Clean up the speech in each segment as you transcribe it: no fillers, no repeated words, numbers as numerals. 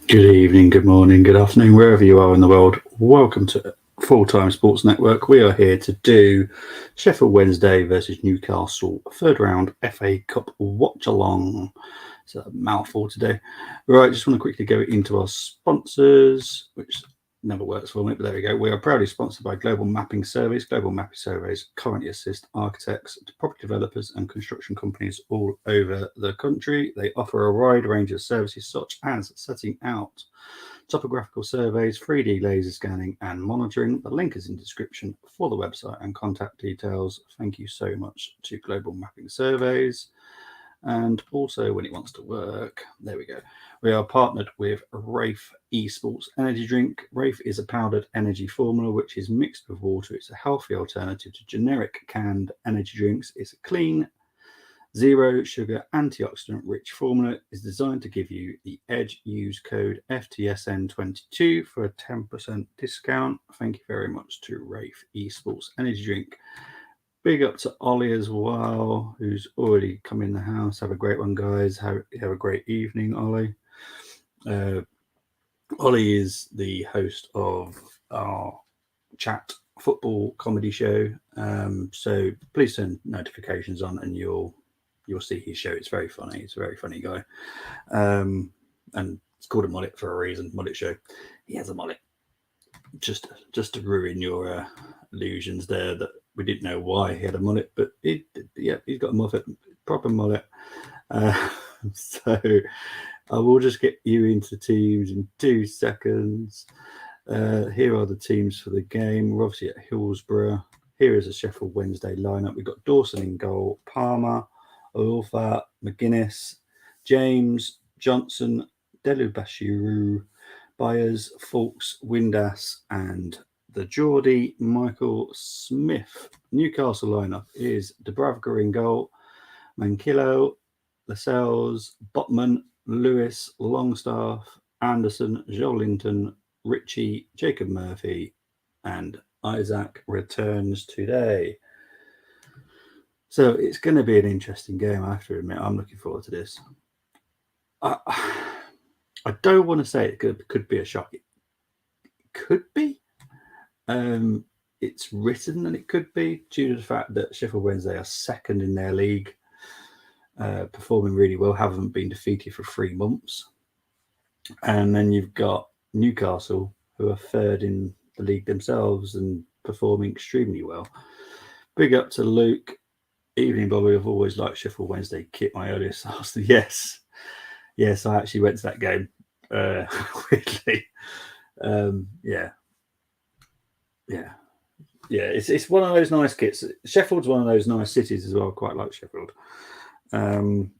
Good evening, good morning, good afternoon, wherever you are in the world. Welcome to Full Time Sports Network. We are here to do Sheffield Wednesday versus Newcastle, third round FA Cup Watchalong. It's a mouthful today. Right, just want to quickly go into our sponsors, which never works for me, but there we go. We are proudly sponsored by Global Mapping Surveys. Global Mapping Surveys currently assist architects, property developers and construction companies all over the country. They offer a wide range of services such as setting out topographical surveys, 3D laser scanning and monitoring. The link is in the description for the website and contact details. Thank you so much to Global Mapping Surveys. And also when it wants to work, there we go. We are partnered with Rafe Esports Energy Drink. Rafe is a powdered energy formula which is mixed with water. It's a healthy alternative to generic canned energy drinks. It's a clean, zero sugar, antioxidant rich formula. Is designed to give you the edge. Use code FTSN22 for a 10% discount. Thank you very much to Rafe Esports Energy Drink. Big up to Ollie as well, who's already come in the house. Have a great one, guys. Have a great evening, Ollie. Ollie is the host of our chat football comedy show. So please turn notifications on, and you'll see his show. It's very funny. He's a very funny guy, and it's called a mullet for a reason. Mullet show. He has a mullet. Just to ruin your illusions there that we didn't know why he had a mullet, but he's got a mullet, proper mullet. So I will just get you into teams in 2 seconds. Here are the teams for the game. We're obviously at Hillsborough. Here is a Sheffield Wednesday lineup. We've got Dawson in goal, Palmer, Olfa, McGuinness, James, Johnson, Delubashiru, Byers, Fawkes, Windass, and the Geordie, Michael Smith. Newcastle lineup is Dubravka in goal, Mankillo, Lascelles, Botman, Lewis, Longstaff, Anderson, Joel Linton, Ritchie, Jacob Murphy, and Isaac returns today. So it's going to be an interesting game, I have to admit. I'm looking forward to this. I don't want to say it could be a shock. It could be. It's written that it could be due to the fact that Sheffield Wednesday are second in their league, performing really well, haven't been defeated for 3 months. And then you've got Newcastle, who are third in the league themselves and performing extremely well. Big up to Luke. Evening, Bobby. I've always liked Sheffield Wednesday kit. My earliest Arsenal. Yes, I actually went to that game. Weirdly, It's one of those nice kits. Sheffield's one of those nice cities as well. I quite like Sheffield. I don't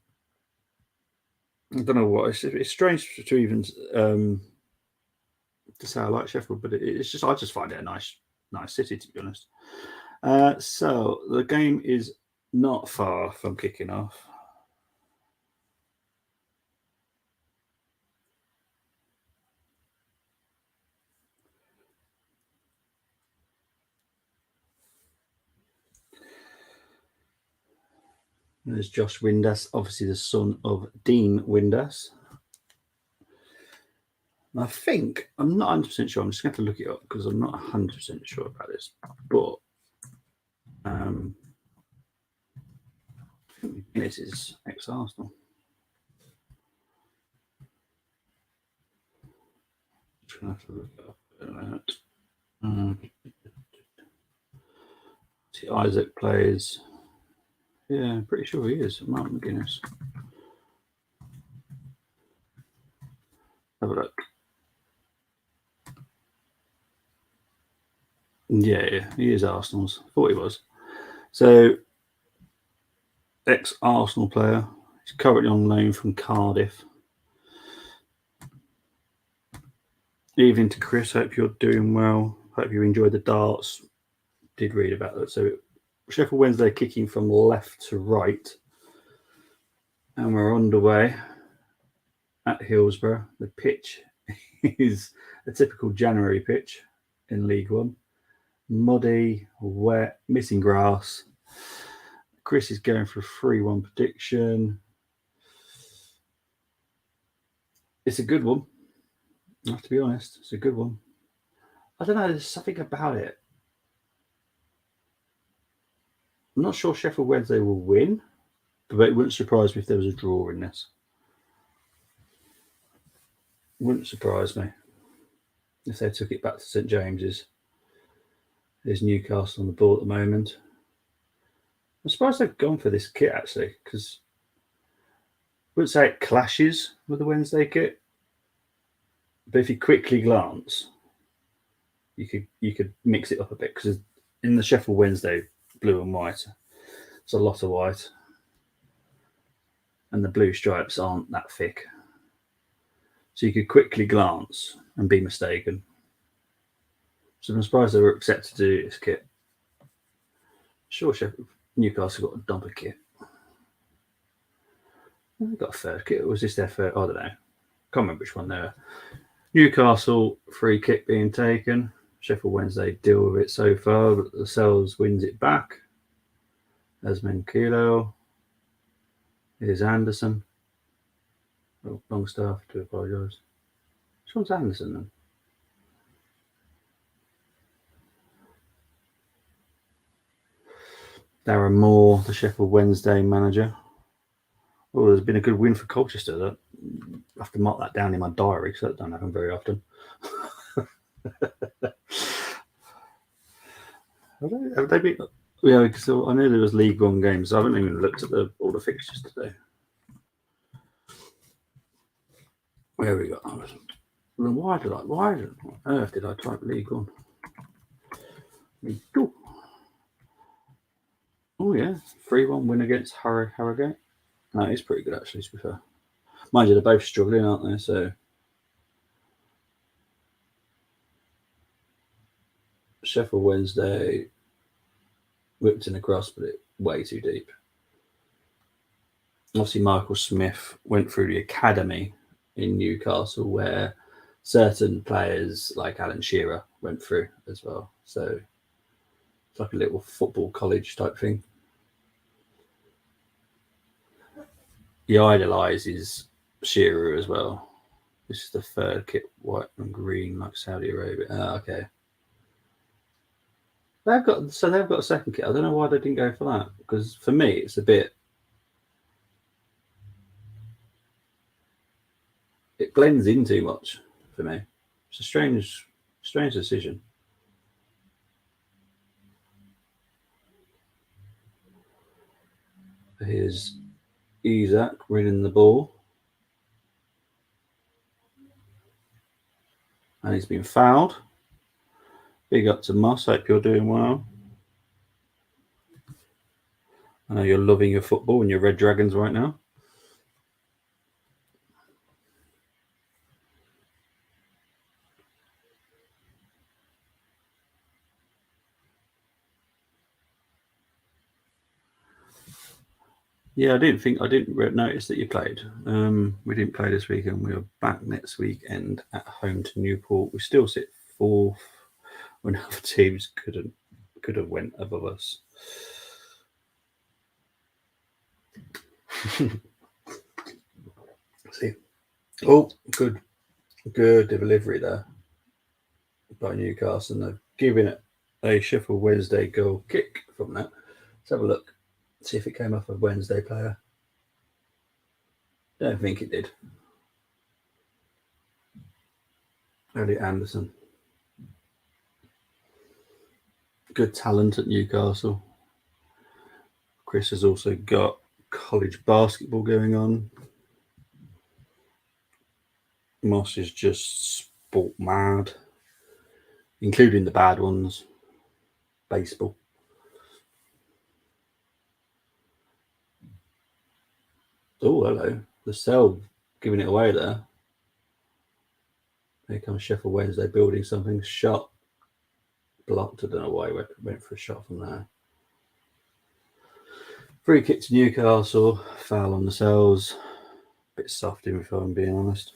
know what it's strange to even to say I like Sheffield, but it's just I just find it a nice city, to be honest. So the game is not far from kicking off. There's Josh Windass, obviously the son of Dean Windass. I think, I'm not 100% sure, I'm just going to look it up because I'm not 100% sure about this, but I think this is ex-Arsenal. Just going to have to look it up a minute. See, Isaac plays. Yeah, pretty sure he is. Mark McGuinness. Have a look. Yeah, he is Arsenal's. Thought he was. So, ex-Arsenal player. He's currently on loan from Cardiff. Evening to Chris. Hope you're doing well. Hope you enjoyed the darts. Did read about that. So, Sheffield Wednesday kicking from left to right. And we're underway at Hillsborough. The pitch is a typical January pitch in League One. Muddy, wet, missing grass. Chris is going for a 3-1 prediction. It's a good one. I have to be honest, it's a good one. I don't know, there's something about it. I'm not sure Sheffield Wednesday will win, but it wouldn't surprise me if there was a draw in this. Wouldn't surprise me if they took it back to St James's. There's Newcastle on the ball at the moment. I'm surprised they've gone for this kit actually, because I wouldn't say it clashes with the Wednesday kit, but if you quickly glance, you could mix it up a bit, because in the Sheffield Wednesday blue and white, it's a lot of white, and the blue stripes aren't that thick, so you could quickly glance and be mistaken. So I'm surprised they were accepted to do this kit. Sure, Newcastle got a dumper kit. They got a third kit. Or was this their third? I don't know. Can't remember which one they were. Newcastle free kick being taken. Sheffield Wednesday deal with it so far, but the Cells wins it back. Asmen Kilo. Here's Anderson. Oh, wrong staff, to apologise. Which one's Anderson then? Darren Moore, the Sheffield Wednesday manager. Oh, there's been a good win for Colchester. I have to mark that down in my diary, because that don't happen very often. Have they been? Yeah, so I know there was League One games. I haven't even looked at all the fixtures today. Where we got? Why on earth did I type League One? Oh yeah, 3-1 win against Harrogate. That is pretty good actually, to be fair. Mind you, they're both struggling, aren't they? So Sheffield Wednesday whipped in across, but it way too deep. Obviously, Michael Smith went through the academy in Newcastle, where certain players like Alan Shearer went through as well. So it's like a little football college type thing. He idolises Shearer as well. This is the third kit, white and green, like Saudi Arabia. Okay. They've got a second kit. I don't know why they didn't go for that, because for me it's a bit. It blends in too much for me. It's a strange decision. Here's Isaac winning the ball. And he's been fouled. Big up to Moss. Hope you're doing well. I know you're loving your football and your Red Dragons right now. Yeah, I didn't notice that you played. We didn't play this weekend. We are back next weekend at home to Newport. We still sit fourth when other teams could have went above us. See, oh, good delivery there by Newcastle. They're giving it a Sheffield Wednesday goal kick from that. Let's have a look. See if it came off a Wednesday player. Don't think it did. Elliot Anderson. Good talent at Newcastle. Chris has also got college basketball going on. Moss is just sport mad, including the bad ones. Baseball. Oh, hello. The Cell giving it away there. Here comes Sheffield Wednesday building something. Shot blocked. I don't know why he went for a shot from there. Free kick to Newcastle. Foul on the Cells. Bit soft, if I'm being honest.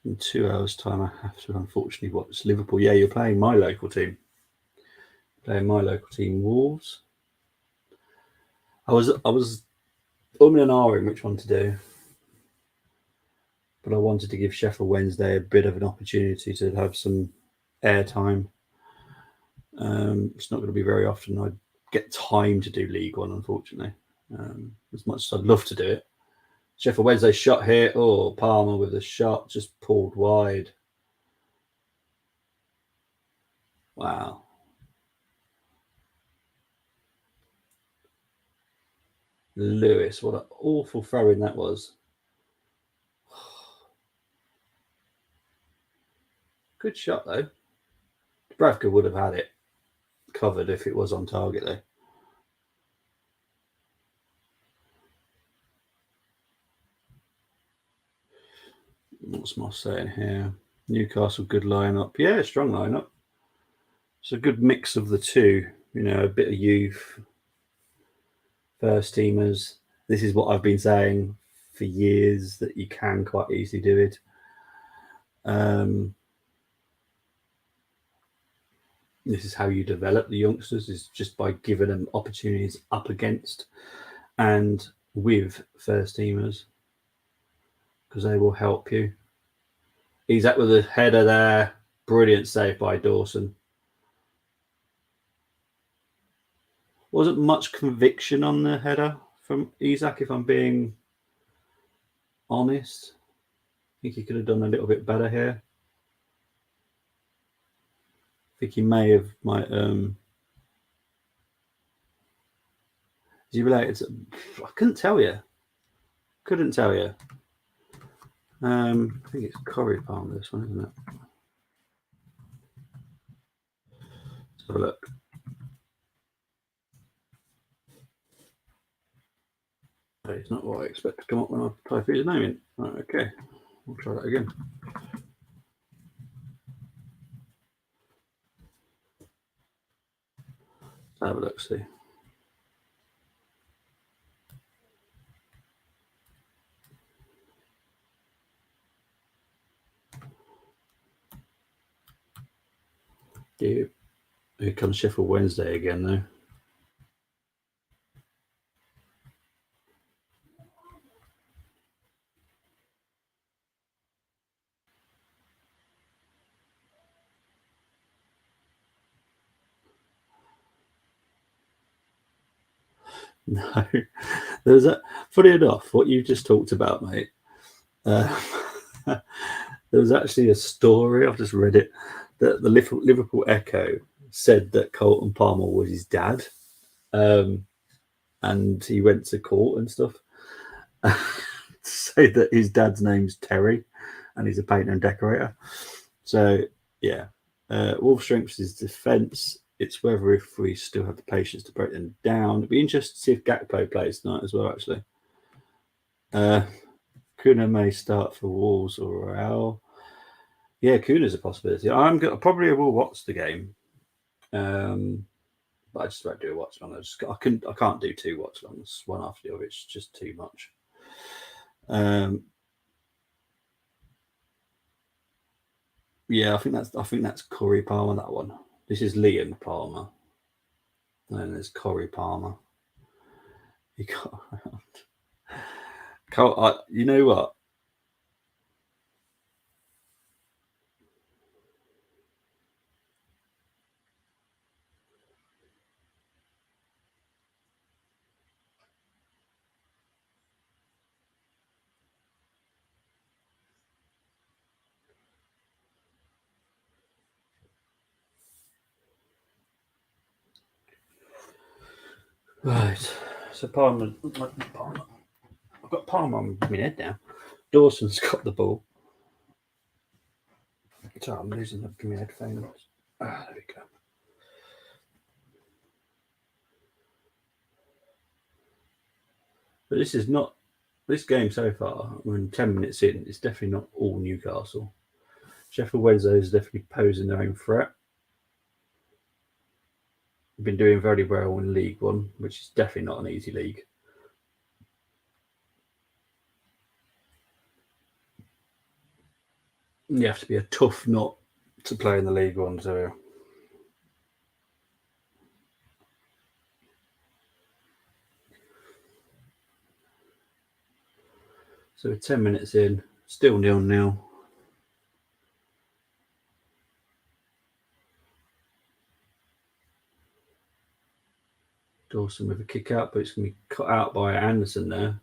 In 2 hours' time, I have to unfortunately watch Liverpool. Yeah, you're playing my local team. Wolves. I was umming and ahhing which one to do, but I wanted to give Sheffield Wednesday a bit of an opportunity to have some airtime. It's not going to be very often I get time to do League One, unfortunately. As much as I'd love to do it. Sheffield Wednesday shot here. Oh, Palmer with a shot just pulled wide. Wow. Lewis, what an awful throw-in that was. Good shot, though. Dubravka would have had it covered if it was on target, though. What's Moss saying here? Newcastle, good lineup. Yeah, strong lineup. It's a good mix of the two. You know, a bit of youth, first teamers. This is what I've been saying for years, that you can quite easily do it. This is how you develop the youngsters, is just by giving them opportunities up against and with first teamers, because they will help you. Isaac with a header there. Brilliant save by Dawson. Wasn't much conviction on the header from Isaac, if I'm being honest. I think he could have done a little bit better here. I think he might is he related to, I couldn't tell you. I think it's Corey Palmer, this one, isn't it? Let's have a look. It's not what I expect to come up when I type his name in. Right, okay, we'll try that again. Let's have a look, see. Here comes Sheffield Wednesday again, though. No, there's a funny enough what you just talked about, mate. There was actually a story, I've just read it, that the Liverpool Echo said that Colton Palmer was his dad, and he went to court and stuff to say that his dad's name's Terry and he's a painter and decorator. So yeah, Wolf strengths his defence. It's whether if we still have the patience to break them down. It'd be interesting to see if Gakpo plays tonight as well, actually. Kuna may start for Wolves or Real. Yeah, Kuna's a possibility. I probably will watch the game, but I just won't do a watch long. I can't do two watch longs one after the other. It's just too much. Yeah, I think that's Corey Palmer, that one. This is Liam Palmer, and there's Corey Palmer. You can't. You know what? Right. So Palmer. I've got Palmer on my head now. Dawson's got the ball. Sorry, I'm losing the give me headphones. There we go. But this is not this game so far. We're 10 minutes in. It's definitely not all Newcastle. Sheffield Wednesday is definitely posing their own threat. We've been doing very well in League One, which is definitely not an easy league. You have to be a tough nut to play in the League One. So So we're 10 minutes in, still 0-0. Dawson with a kick out, but it's going to be cut out by Anderson there.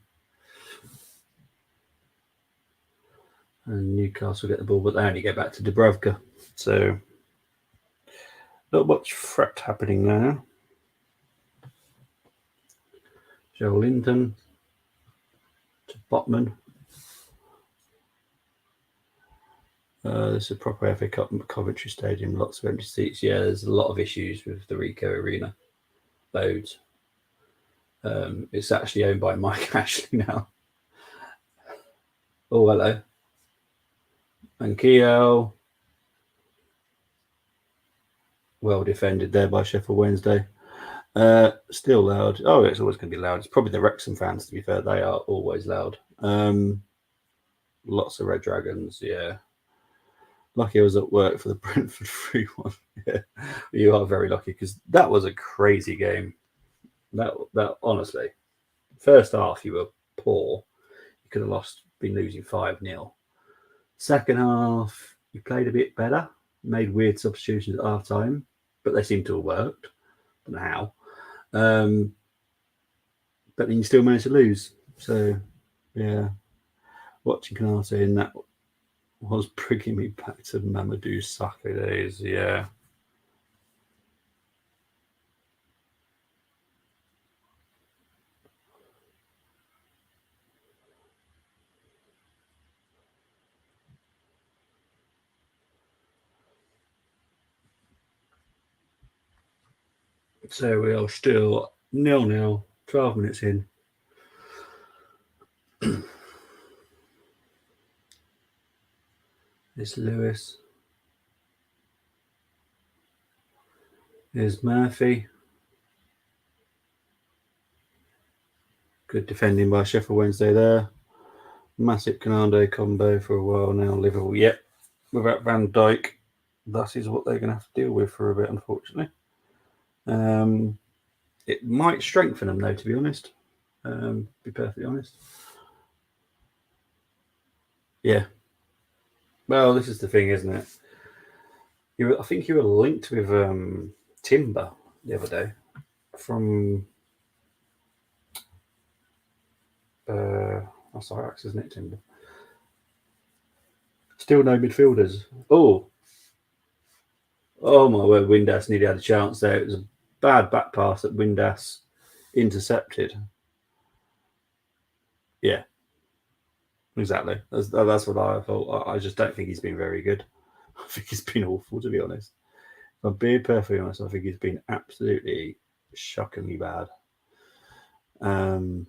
And Newcastle get the ball, but they only get back to Dubravka. So not much threat happening now. Joe Linton to Botman. This is a proper FA Cup Coventry Stadium, lots of empty seats. Yeah, there's a lot of issues with the Rico Arena. Loads. It's actually owned by Mike Ashley now. Oh, hello. And Kiel. Well defended there by Sheffield Wednesday. Still loud. Oh, it's always going to be loud. It's probably the Wrexham fans, to be fair. They are always loud. Lots of Red Dragons, yeah. Lucky I was at work for the Brentford 3-1. Yeah, you are very lucky because that was a crazy game. That honestly, first half you were poor. You could have been losing 5-0. Second half, you played a bit better, made weird substitutions at half time, but they seem to have worked. I don't know how. But then you still managed to lose. So, yeah, watching Canate in that was bringing me back to Mamadou Sakho days. Yeah. So we are still 0-0, 12 minutes in. It's Lewis. Here's Murphy. Good defending by Sheffield Wednesday there. Massive Canado combo for a while now. Liverpool, yep. Without Van Dijk, that is what they're going to have to deal with for a bit, unfortunately. It might strengthen them, though, to be honest. Be perfectly honest. Yeah. Well, this is the thing, isn't it? I think you were linked with Timber the other day from that's Ajax, isn't it, Timber? Still no midfielders. Oh my word, Windass nearly had a chance there. It was a bad back pass that Windass intercepted. Yeah, exactly. That's what I thought. I just don't think he's been very good. I think he's been awful, to be honest. If I'm being perfectly honest, I think he's been absolutely shockingly bad. I've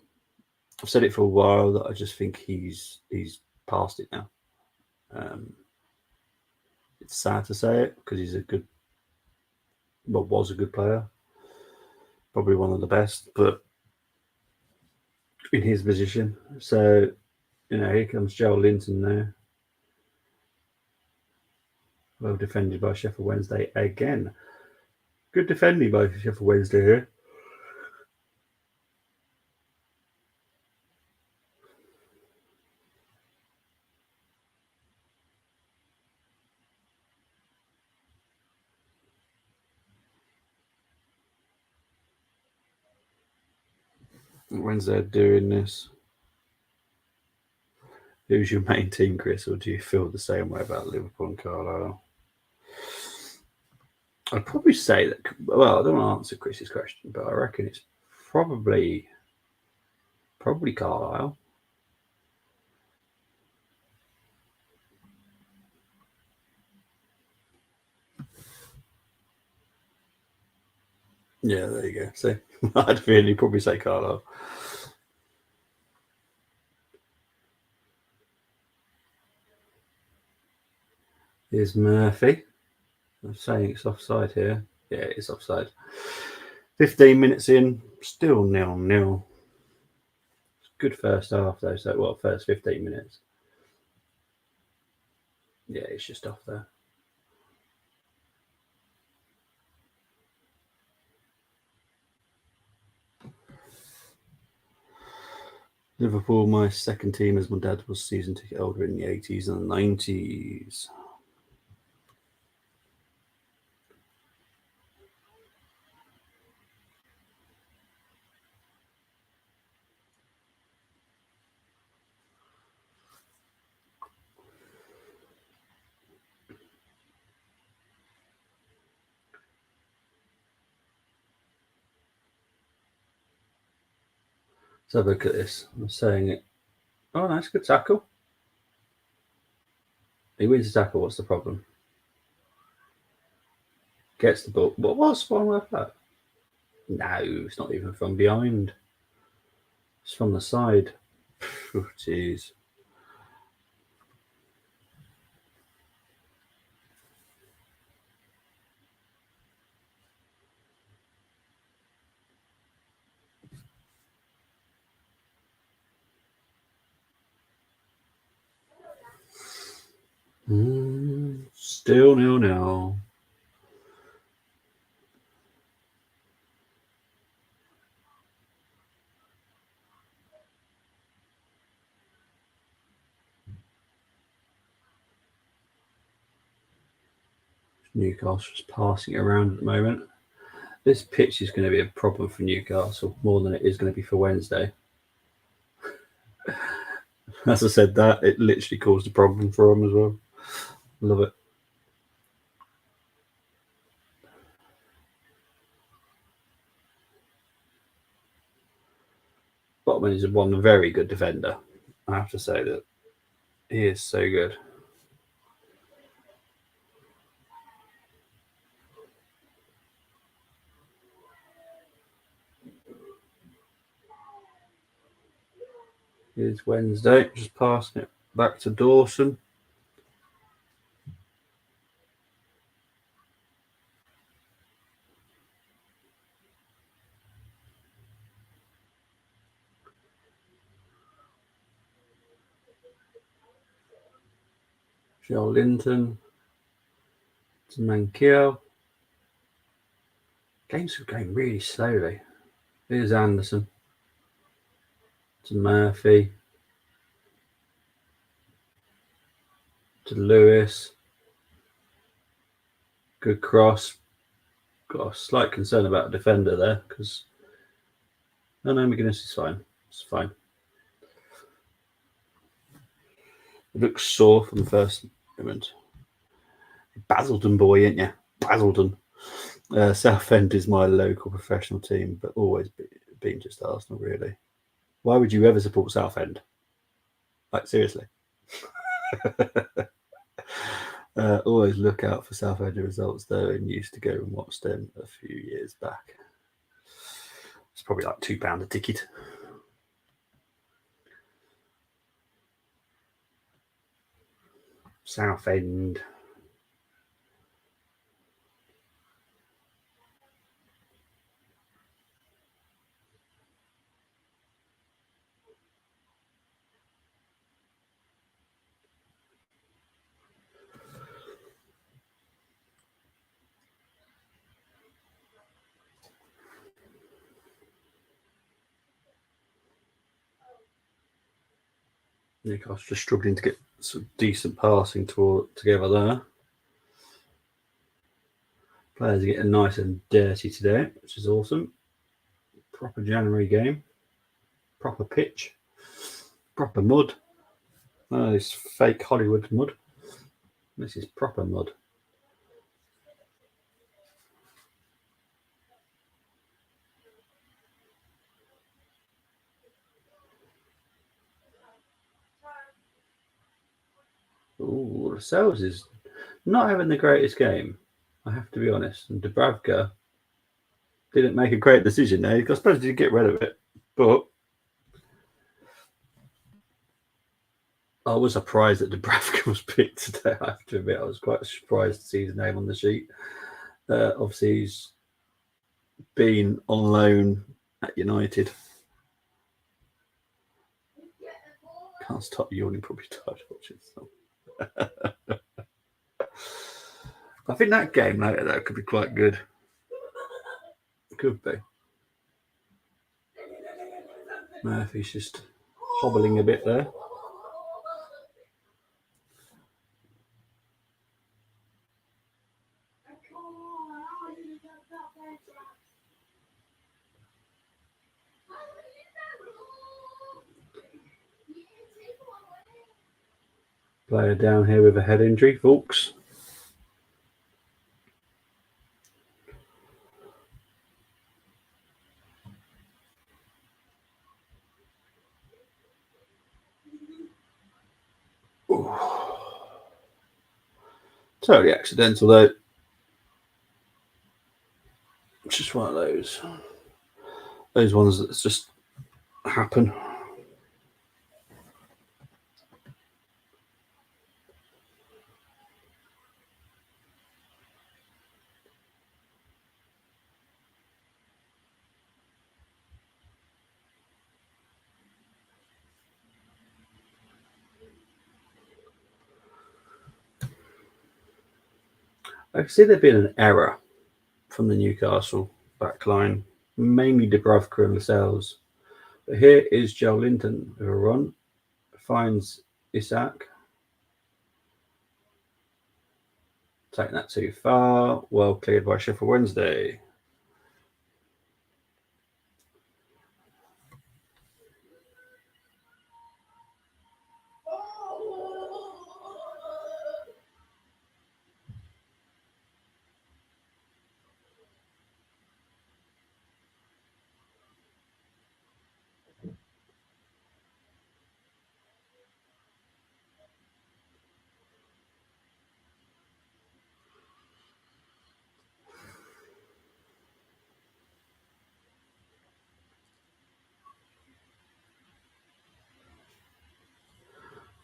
said it for a while that I just think he's past it now. It's sad to say it because he's was a good player, probably one of the best, but in his position. So, here comes Joel Linton there. Well defended by Sheffield Wednesday again. Good defending by Sheffield Wednesday here. Wednesday doing this. Who's your main team, Chris, or do you feel the same way about Liverpool and Carlisle? I'd probably say that. Well, I don't want to answer Chris's question, but I reckon it's probably Carlisle. Yeah, there you go. See, I'd really probably say Carlisle. Here's Murphy. I'm saying it's offside here. Yeah, it's offside. 15 minutes in, still 0-0. Good first half though. So, first 15 minutes. Yeah, it's just off there. Liverpool, my second team, as my dad was season ticket holder in the 80s and 90s. Let's have a look at this. I'm saying it. Oh, nice, good tackle. He wins the tackle. What's the problem? Gets the ball. What was one with that? No, it's not even from behind. It's from the side. Jeez. Still 0-0. Newcastle's passing it around at the moment. This pitch is going to be a problem for Newcastle more than it is going to be for Wednesday. As I said that, it literally caused a problem for them as well. Love it. Botman is one very good defender. I have to say that he is so good. Here's Wednesday, just passing it back to Dawson. Joel Linton to Mankiel. Games are going really slowly. Here's Anderson to Murphy to Lewis. Good cross. Got a slight concern about a defender there because no, McGuinness is fine. It's fine. It looks sore from the first moment. Basildon boy, ain't you? Basildon. Southend is my local professional team, but always been just Arsenal, really. Why would you ever support Southend? Like, seriously. Always look out for Southend results, though, and used to go and watch them a few years back. It's probably like £2 a ticket. Southend. Newcastle just struggling to get some decent passing together there. Players are getting nice and dirty today, which is awesome. Proper January game. Proper pitch. Proper mud. Oh, this fake Hollywood mud. This is proper mud. Ooh, Lascelles is not having the greatest game, I have to be honest. And Dubravka didn't make a great decision there. I suppose he did get rid of it, but I was surprised that Dubravka was picked today. I have to admit, I was quite surprised to see his name on the sheet. Obviously, he's been on loan at United. Can't stop yawning, probably tired watching stuff. I think that game later that could be quite good. Could be. Murphy's just hobbling a bit there. Player down here with a head injury, folks. Ooh. Totally accidental though. It's just one of those ones that just happen. I can see there being an error from the Newcastle backline, mainly Dubravka and Lascelles. But here is Joe Linton with a run, finds Isak. Taking that too far, well cleared by Sheffield Wednesday.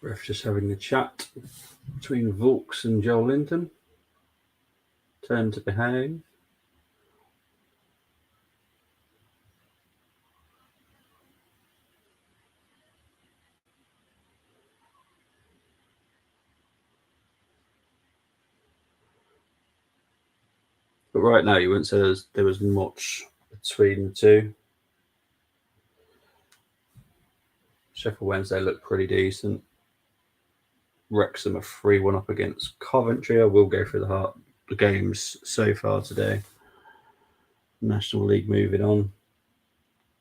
Ref just having a chat between Vaux and Joel Linton. Turn to behave. But right now, you wouldn't say there was much between the two. Sheffield Wednesday looked pretty decent. Wrexham are 3-1 up against Coventry. I will go through the games so far today. National League moving on.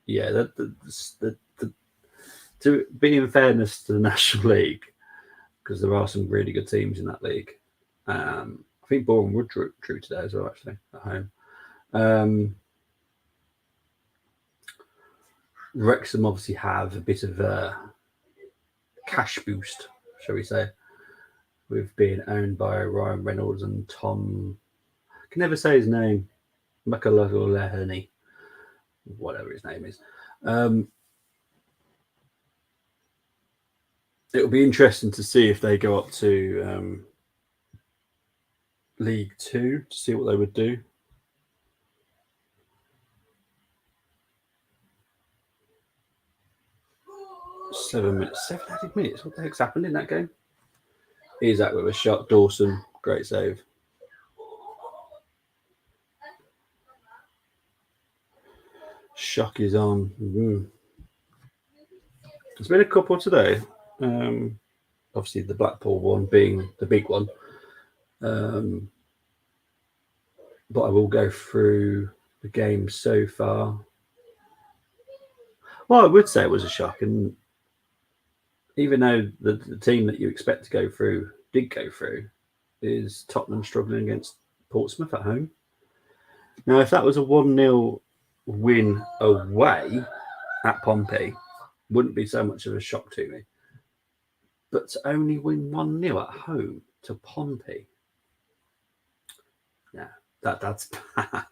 Yeah, to be in fairness to the National League, because there are some really good teams in that league. I think Boreham Wood drew today as well, actually, at home. Wrexham obviously have a bit of a cash boost, shall we say, with being owned by Ryan Reynolds and Tom, I can never say his name, McAleherney, whatever his name is. It'll be interesting to see if they go up to League Two to see what they would do. Seven added minutes. What the heck's happened in that game? Isak with a shot. Dawson, great save. Shock is on. There's been a couple today. Obviously, the Blackpool one being the big one. But I will go through the game so far. Well, I would say it was a shock, and even though the team that you expect to go through did go through, is Tottenham struggling against Portsmouth at home. Now, if that was a 1-0 win away at Pompey, wouldn't be so much of a shock to me. But to only win 1-0 at home to Pompey, yeah, that's bad.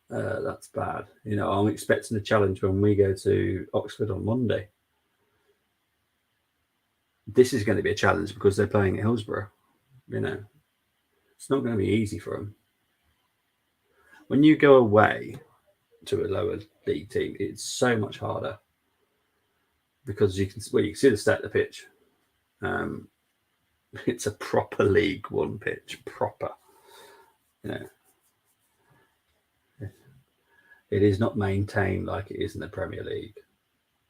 That's bad. You know, I'm expecting a challenge when we go to Oxford on Monday. This is going to be a challenge because they're playing at Hillsborough. You know, it's not going to be easy for them. When you go away to a lower league team, it's so much harder because you can see the state of the pitch. It's a proper League One pitch, proper. You know, it is not maintained like it is in the Premier League.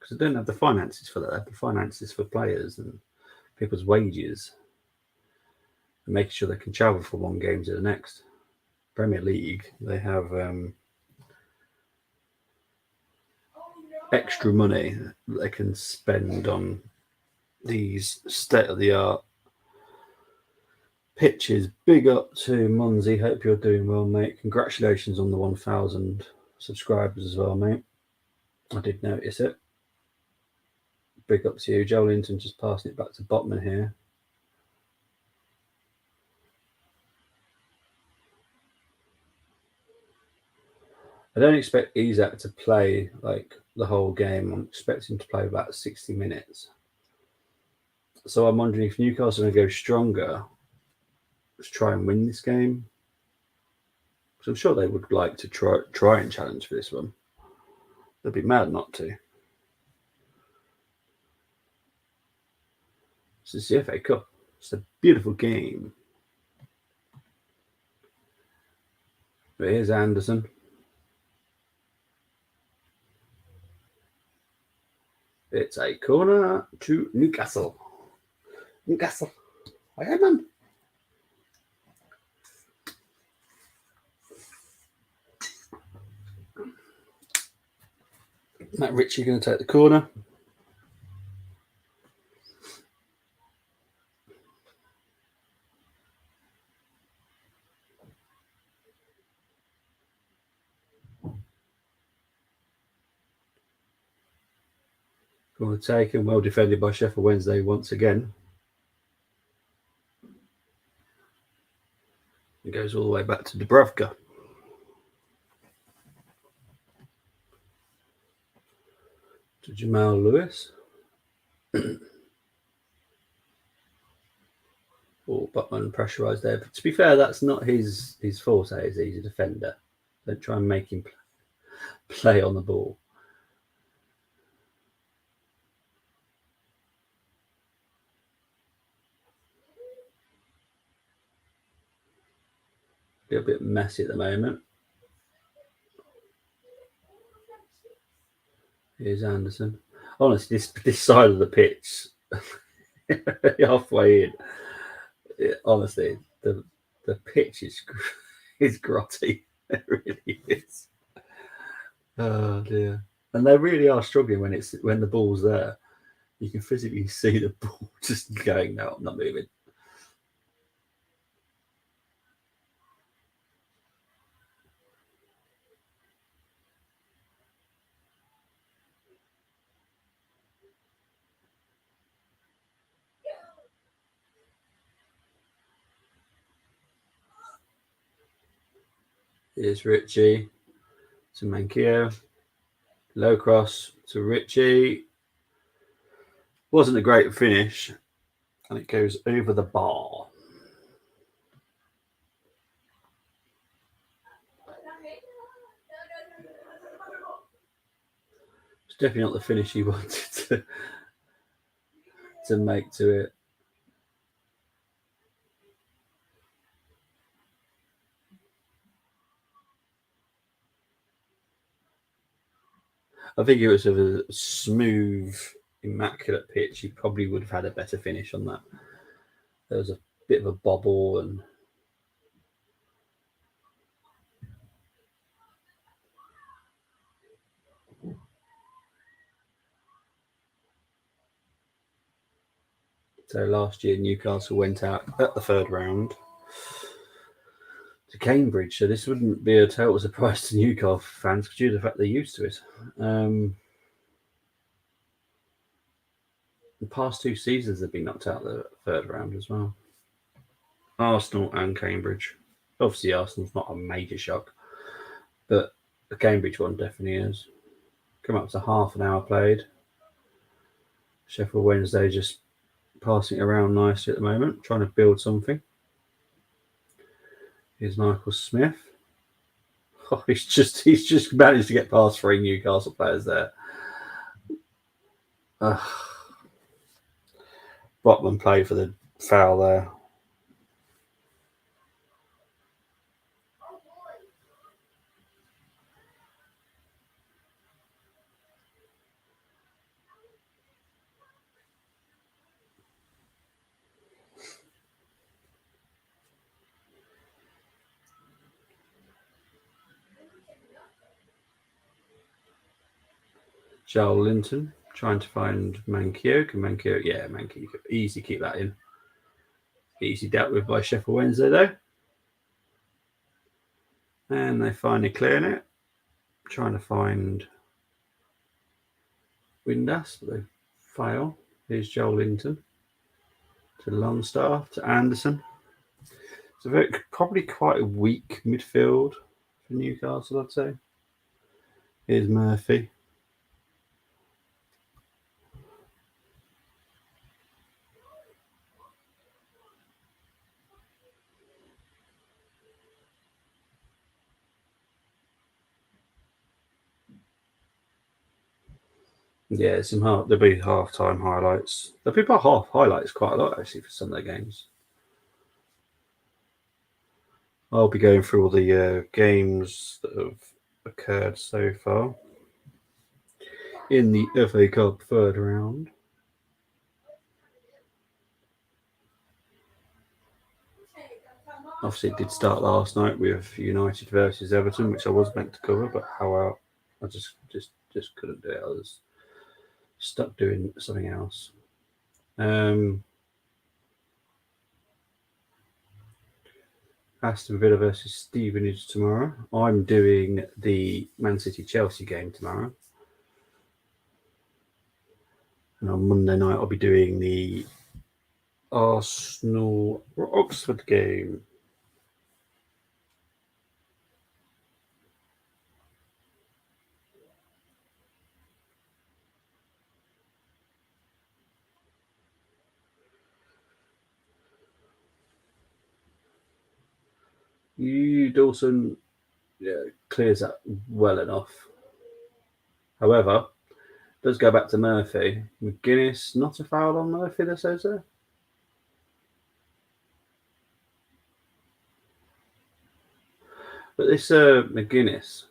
because they don't have the finances for that. They have the finances for players and people's wages and making sure they can travel from one game to the next. Premier League, they have extra money that they can spend on these state-of-the-art pitches. Big up to Munzi. Hope you're doing well, mate. Congratulations on the 1,000 subscribers as well, mate. I did notice it. Big up to you. Joe Linton just passing it back to Botman here. I don't expect Isak to play like the whole game. I'm expecting him to play about 60 minutes. So I'm wondering if Newcastle are going to go stronger, let's try and win this game. So I'm sure they would like to try and challenge for this one. They'd be mad not to. This is the FA Cup. It's a beautiful game. But here's Anderson. It's a corner to Newcastle. Newcastle. Hi, man. Matt Ritchie going to take the corner. Corner taken, well defended by Sheffield Wednesday once again. It goes all the way back to Dubravka. To Jamal Lewis. Oh, Butman pressurised there. But to be fair, that's not his forte. He's a defender. Don't try and make him play on the ball. A bit messy at the moment. Here's Anderson. Honestly, this side of the pitch, halfway in, honestly, the pitch is grotty. It really is. Oh dear. And they really are struggling when the ball's there. You can physically see the ball just going, no, I'm not moving. Here's Ritchie to Manquillo. Low cross to Ritchie. Wasn't a great finish. And it goes over the bar. It's definitely not the finish he wanted to make to it. I think it was a smooth, immaculate pitch. He probably would have had a better finish on that. There was a bit of a bobble and so last year Newcastle went out at the third round to Cambridge. So this wouldn't be a total surprise to Newcastle fans due to the fact they're used to it. The past 2 seasons they've been knocked out the third round as well. Arsenal and Cambridge. Obviously Arsenal's not a major shock, but the Cambridge one definitely is. Come up to half an hour played. Sheffield Wednesday just passing it around nicely at the moment, trying to build something. Here's Michael Smith. Oh, he's just managed to get past 3 Newcastle players there. Botman played for the foul there. Joel Linton trying to find Manquio. Can Manquio? Yeah, Manquio could easily keep that in. Easy dealt with by Sheffield Wednesday though. And they finally clearing it. Trying to find Windass, but they fail. Here's Joel Linton to Longstaff to Anderson. It's probably quite a weak midfield for Newcastle, I'd say. Here's Murphy. Yeah, there'll be half-time highlights. There'll be about half highlights quite a lot actually for some of the games. I'll be going through all the games that have occurred so far in the FA Cup third round. Obviously, it did start last night with United versus Everton, which I was meant to cover, but how I just couldn't do it. I was stuck doing something else. Aston Villa versus Stevenage tomorrow. I'm doing the Man City Chelsea game tomorrow. And on Monday night, I'll be doing the Arsenal Oxford game. Dawson clears that well enough. However, does go back to Murphy. McGuinness, not a foul on Murphy, that says there. But this McGuinness,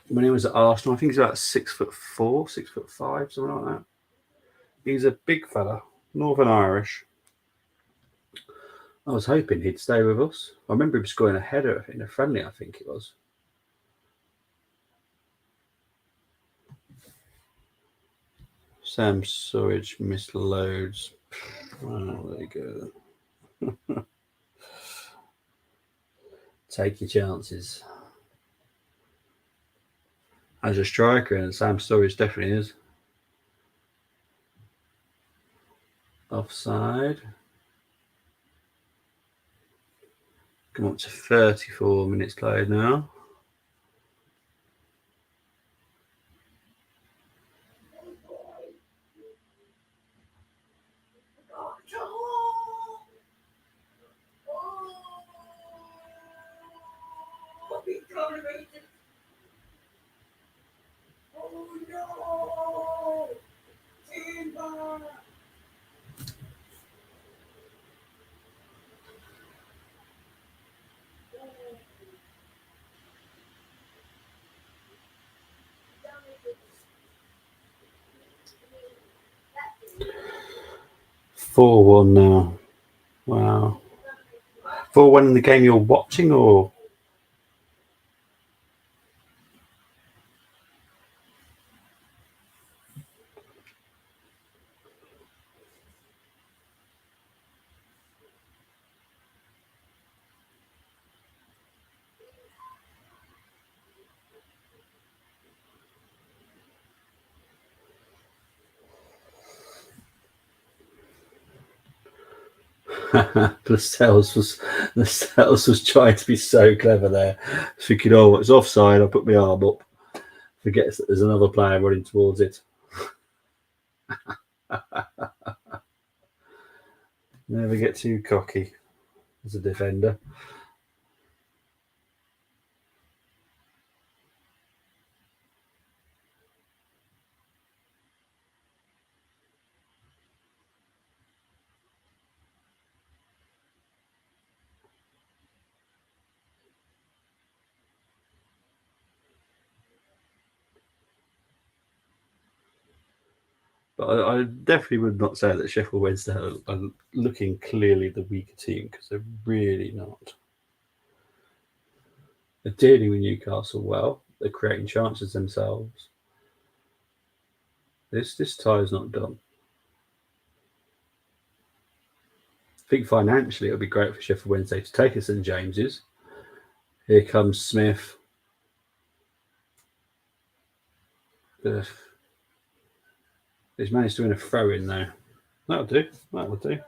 when he was at Arsenal, I think he's about 6'4", 6'5", something like that. He's a big fella, Northern Irish. I was hoping he'd stay with us. I remember him scoring a header in a friendly, I think it was. Sam Surridge missed loads. Oh, there you go. Take your chances. As a striker, and Sam Surridge definitely is. Offside. Come up to 34 minutes played now. Four 1 now. Wow. 4-1 in the game you're watching, or? Lascelles was trying to be so clever there, thinking, "Oh, it's offside. I'll put my arm up." Forgets that there's another player running towards it. Never get too cocky as a defender. But I definitely would not say that Sheffield Wednesday are looking clearly the weaker team, because they're really not. They're dealing with Newcastle well. They're creating chances themselves. This tie is not done. I think financially it'll be great for Sheffield Wednesday to take us St James's. Here comes Smith. He's managed to win a throw in there. That'll do. That'll do.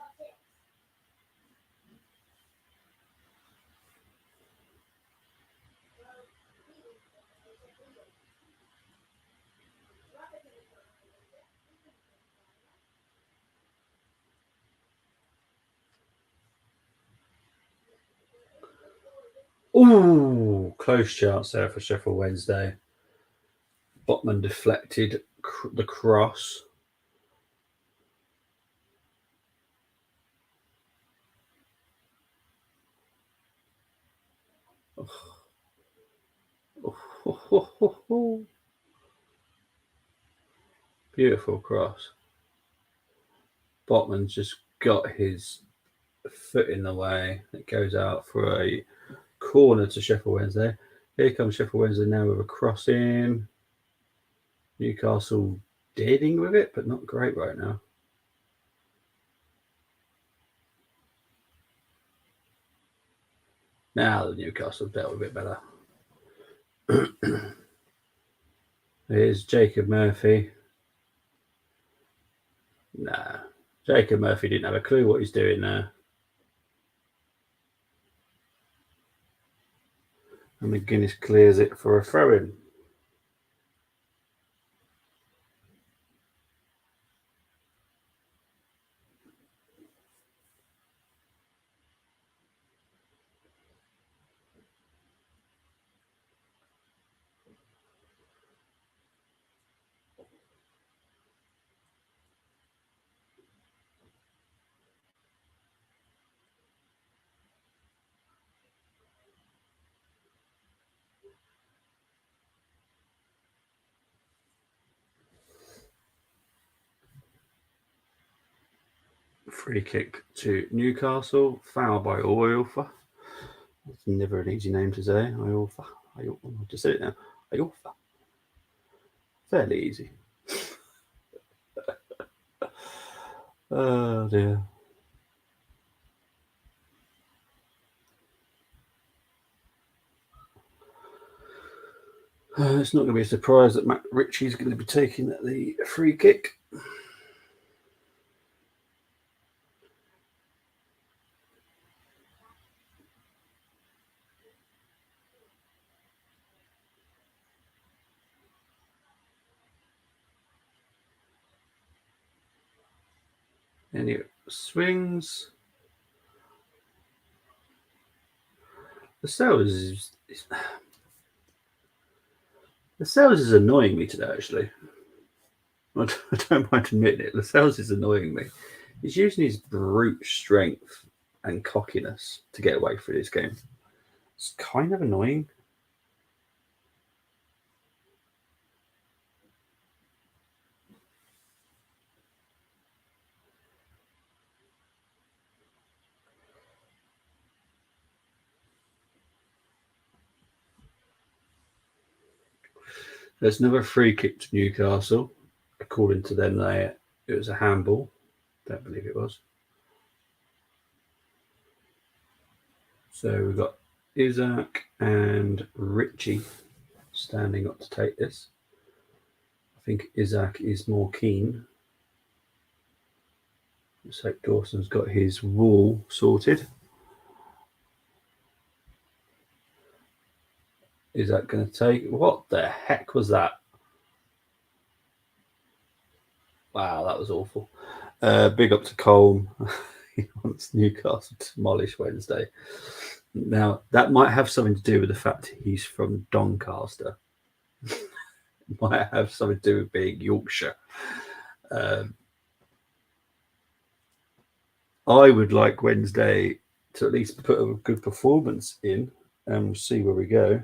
Ooh, close chance there for Sheffield Wednesday. Botman deflected the cross. Oh. Beautiful cross. Botman's just got his foot in the way. It goes out for a corner to Sheffield Wednesday. Here comes Sheffield Wednesday now with a cross in. Newcastle dealing with it, but not great right now. Now the Newcastle dealt with it better. Here's Jacob Murphy. Nah, Jacob Murphy didn't have a clue what he's doing there. And McGuinness clears it for a throw-in. Free kick to Newcastle. Foul by Iorfa. It's never an easy name to say. Iorfa. I just said it now. Iorfa. Fairly easy. Oh dear. It's not going to be a surprise that Matt Ritchie's going to be taking the free kick. And it swings. The Lascelles is annoying me today, actually. I don't mind admitting it. Lascelles is annoying me. He's using his brute strength and cockiness to get away through this game. It's kind of annoying. There's another free kick to Newcastle. According to them, it was a handball. Don't believe it was. So we've got Isaac and Ritchie standing up to take this. I think Isaac is more keen. Looks like Dawson's got his wall sorted. Is that going to take? What the heck was that? Wow, that was awful. Big up to Colm. He wants Newcastle to demolish Wednesday. Now, that might have something to do with the fact he's from Doncaster. Might have something to do with being Yorkshire. I would like Wednesday to at least put a good performance in, and we'll see where we go.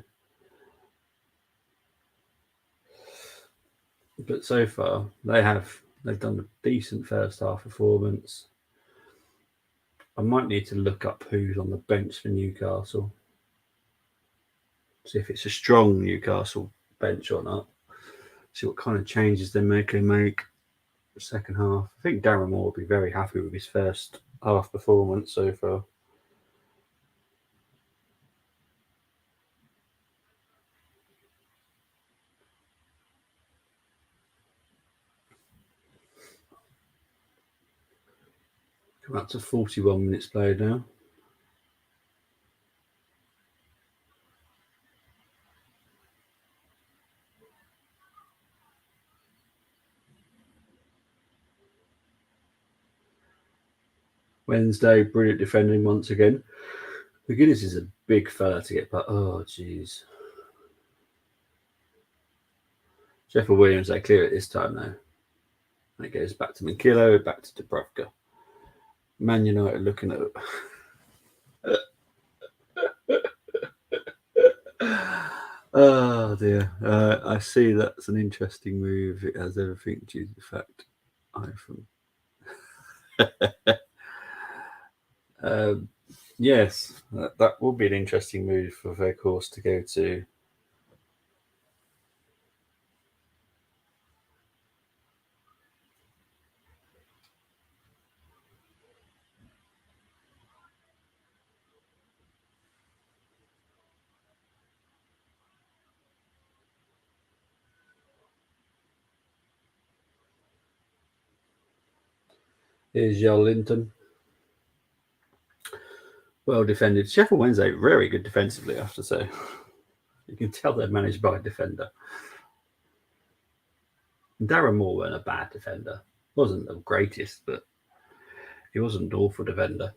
But so far, they've done a decent first half performance. I might need to look up who's on the bench for Newcastle. See if it's a strong Newcastle bench or not. See what kind of changes they make the second half. I think Darren Moore will be very happy with his first half performance so far. Come up to 41 minutes played now. Wednesday, brilliant defending once again. McGuinness is a big fella to get, but oh, jeez. Sheffield Williams, they clear it this time though. It goes back to Minkilo, back to Dubravka. Man United looking at oh dear. I see that's an interesting move. It has everything due to the fact yes, that would be an interesting move for Weghorst to go to. Here's Linton. Well defended. Sheffield Wednesday, very good defensively, I have to say. You can tell they're managed by a defender. Darren Moore wasn't a bad defender. Wasn't the greatest, but he wasn't an awful defender.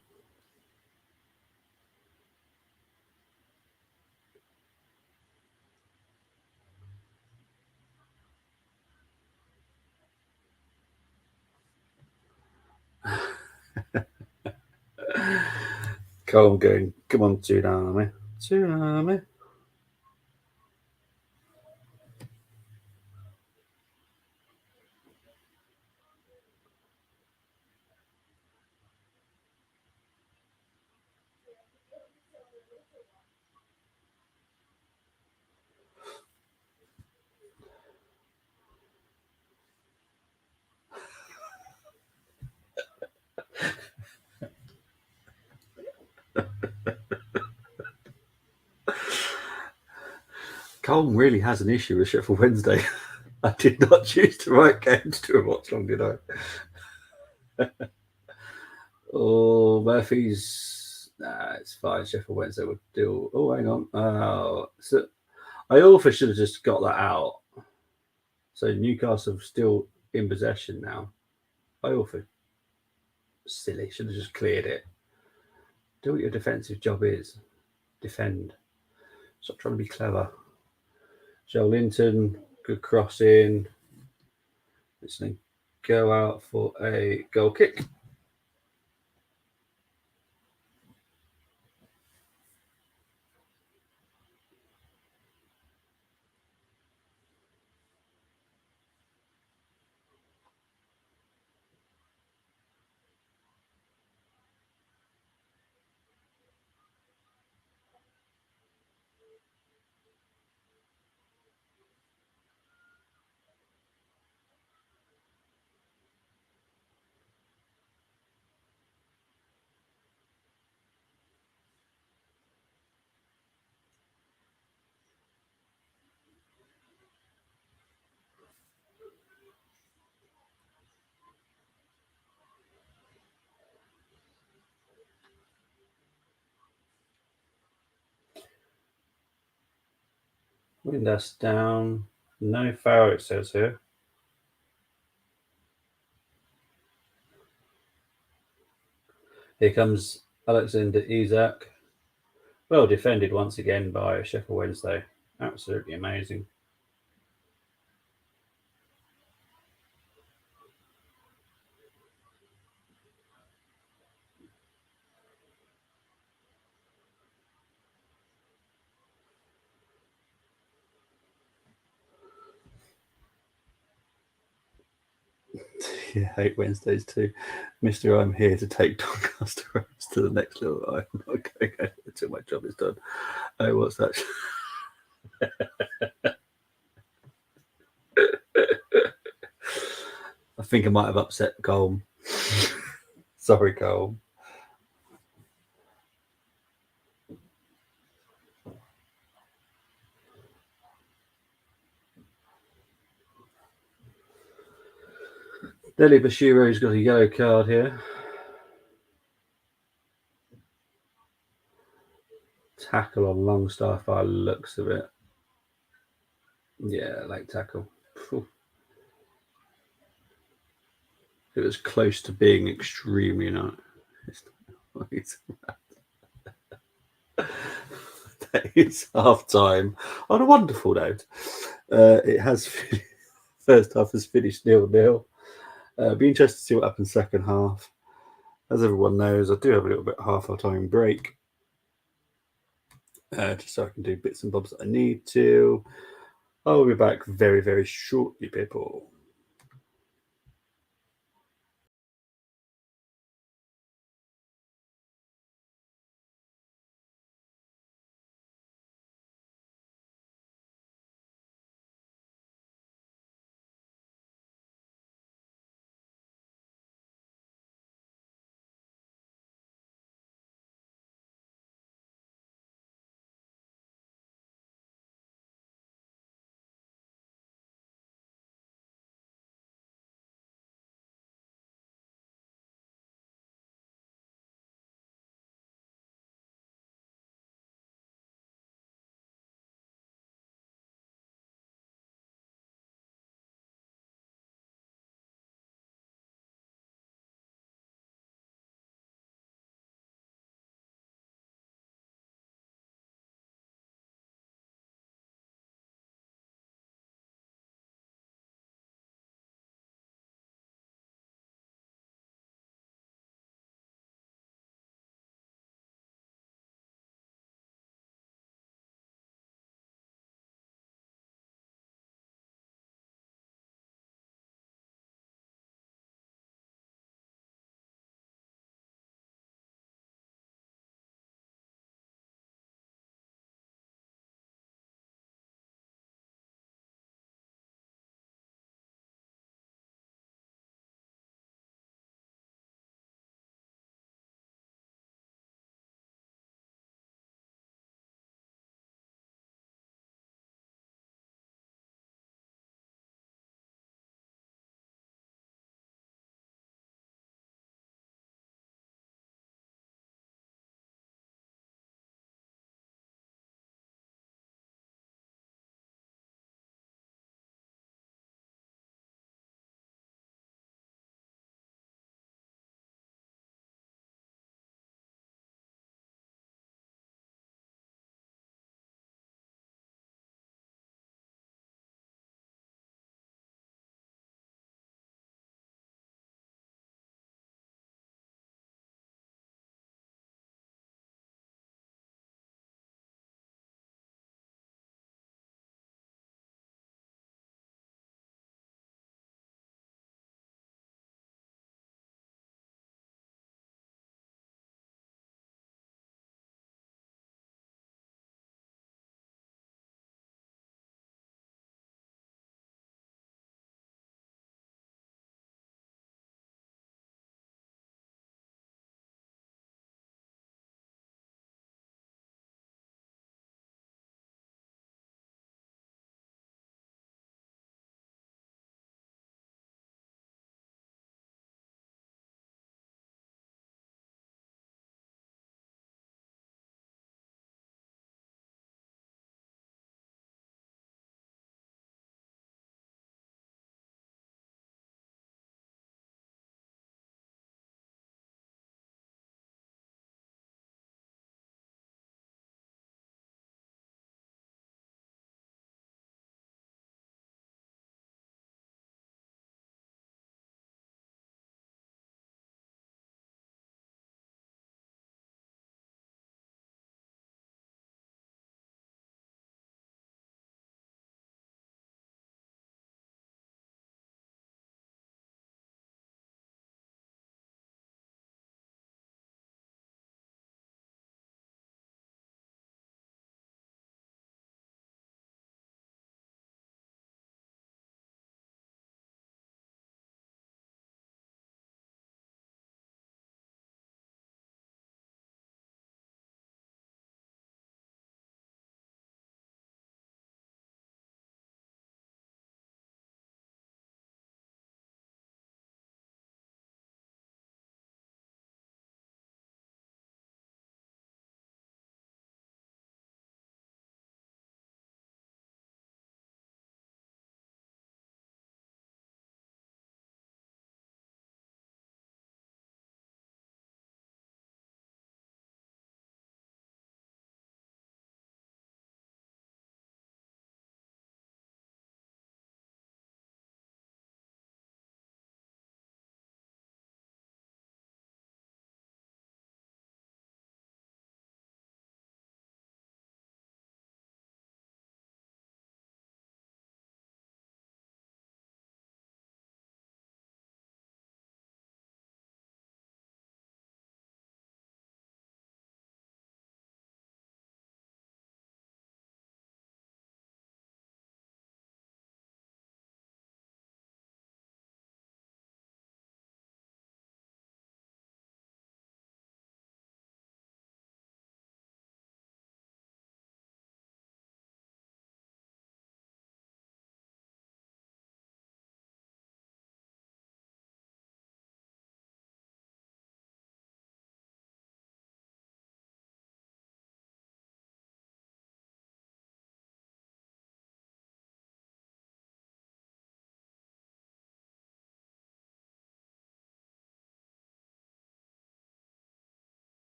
Cole going, come on, Tsunami. Tsunami. Colm really has an issue with Sheffield Wednesday. I did not choose the right game to do a Watchalong, did I? Oh, Murphy's. Nah, it's fine. Sheffield Wednesday would do. Oh, hang on. So I also should have just got that out. So Newcastle still in possession now. I also silly should have just cleared it. Do what your defensive job is. Defend. Stop trying to be clever. Joe Linton, good cross in. It's going to go out for a goal kick. Windass down. No foul, it says here. Here comes Alexander Isak. Well defended once again by Sheffield Wednesday. Absolutely amazing. Yeah, I hate Wednesdays too. Mr. I'm here to take Doncaster Rose to the next level. I'm not going until my job is done. Oh, what's that? I think I might have upset Colm. Sorry, Colm. Deli Bashiro's got a yellow card here. Tackle on Longstaff by looks of it. Yeah, late tackle. It was close to being extremely nice. That is half time on a wonderful note. It has first half has finished 0-0. Be interested to see what happens second half. As everyone knows, I do have a little bit half-time break, just so I can do bits and bobs that I need to. I'll be back very, very shortly, people.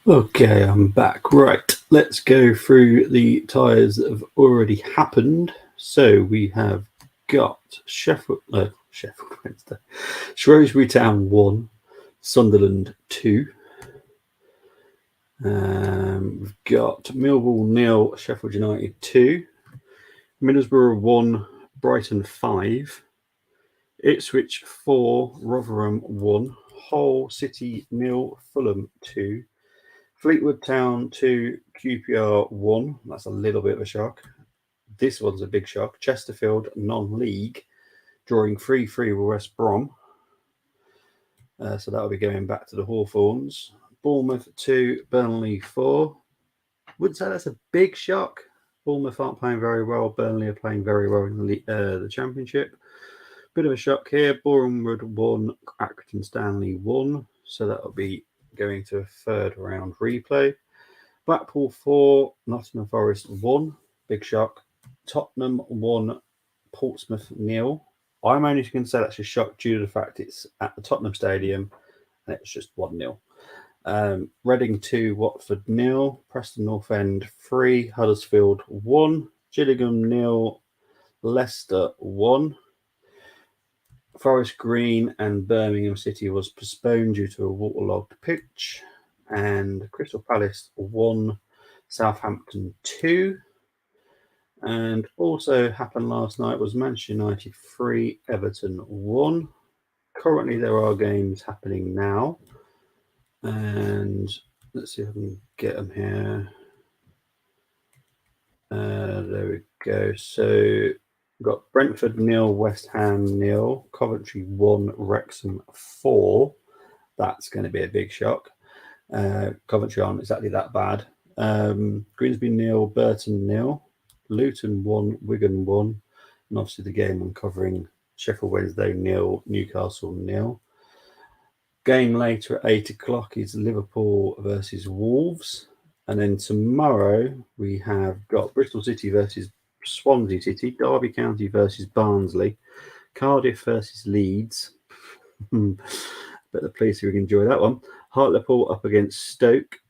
Okay, I'm back. Right, let's go through the ties that have already happened. So we have got Sheffield Wednesday, Shrewsbury Town 1, Sunderland 2. We've got Millwall 0, Sheffield United 2, Middlesbrough 1, Brighton 5, Ipswich 4, Rotherham 1, Hull City 0, Fulham 2, Fleetwood Town 2, QPR 1. That's a little bit of a shock. This one's a big shock. Chesterfield non-league, drawing 3-3 with West Brom. So that'll be going back to the Hawthorns. Bournemouth 2, Burnley 4. Wouldn't say that's a big shock. Bournemouth aren't playing very well. Burnley are playing very well in the Championship. Bit of a shock here. Bournemouth 1, Accrington Stanley 1. So that'll be going to a third round replay. Blackpool 4, Nottingham Forest 1. Big shock. Tottenham 1, Portsmouth 0. I'm only going to say that's a shock due to the fact it's at the Tottenham Stadium and it's just 1-0. Reading 2, Watford 0. Preston North End 3, Huddersfield 1. Gillingham 0, Leicester 1. Forest Green and Birmingham City was postponed due to a waterlogged pitch. And Crystal Palace 1, Southampton 2. And also happened last night was Manchester United 3, Everton 1. Currently there are games happening now. And let's see if I can get them here. There we go. So we've got Brentford 0, West Ham 0, Coventry 1, Wrexham 4. That's going to be a big shock. Coventry aren't exactly that bad. Grimsby 0, Burton 0, Luton 1, Wigan 1, and obviously the game I'm covering Sheffield Wednesday 0, Newcastle 0. Game later at 8 o'clock is Liverpool versus Wolves. And then tomorrow we have got Bristol City versus Swansea City, Derby County versus Barnsley, Cardiff versus Leeds. Bet the police would enjoy that one. Hartlepool up against Stoke,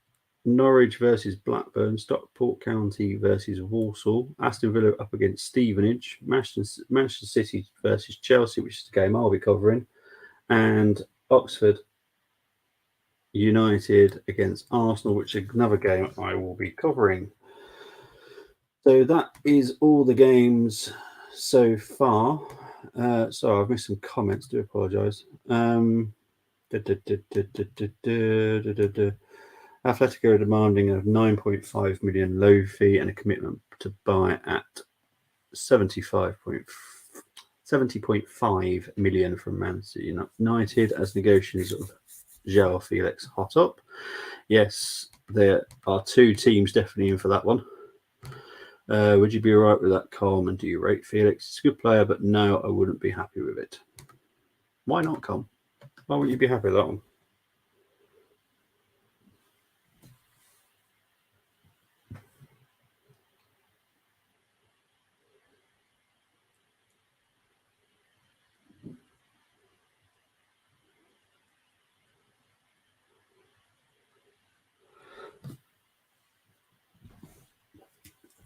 Norwich versus Blackburn, Stockport County versus Walsall, Aston Villa up against Stevenage, Manchester City versus Chelsea, which is the game I'll be covering, and Oxford United against Arsenal, which is another game I will be covering. So that is all the games so far. Sorry, I've missed some comments. Do apologise. Atletico are demanding a 9.5 million low fee and a commitment to buy at 70.5 million from Manchester United as negotiations of João Felix hot up. Yes, there are two teams definitely in for that one. Would you be all right with that, Colm? And do you rate Felix? He's a good player, but no, I wouldn't be happy with it. Why not, Colm? Why wouldn't you be happy with that one?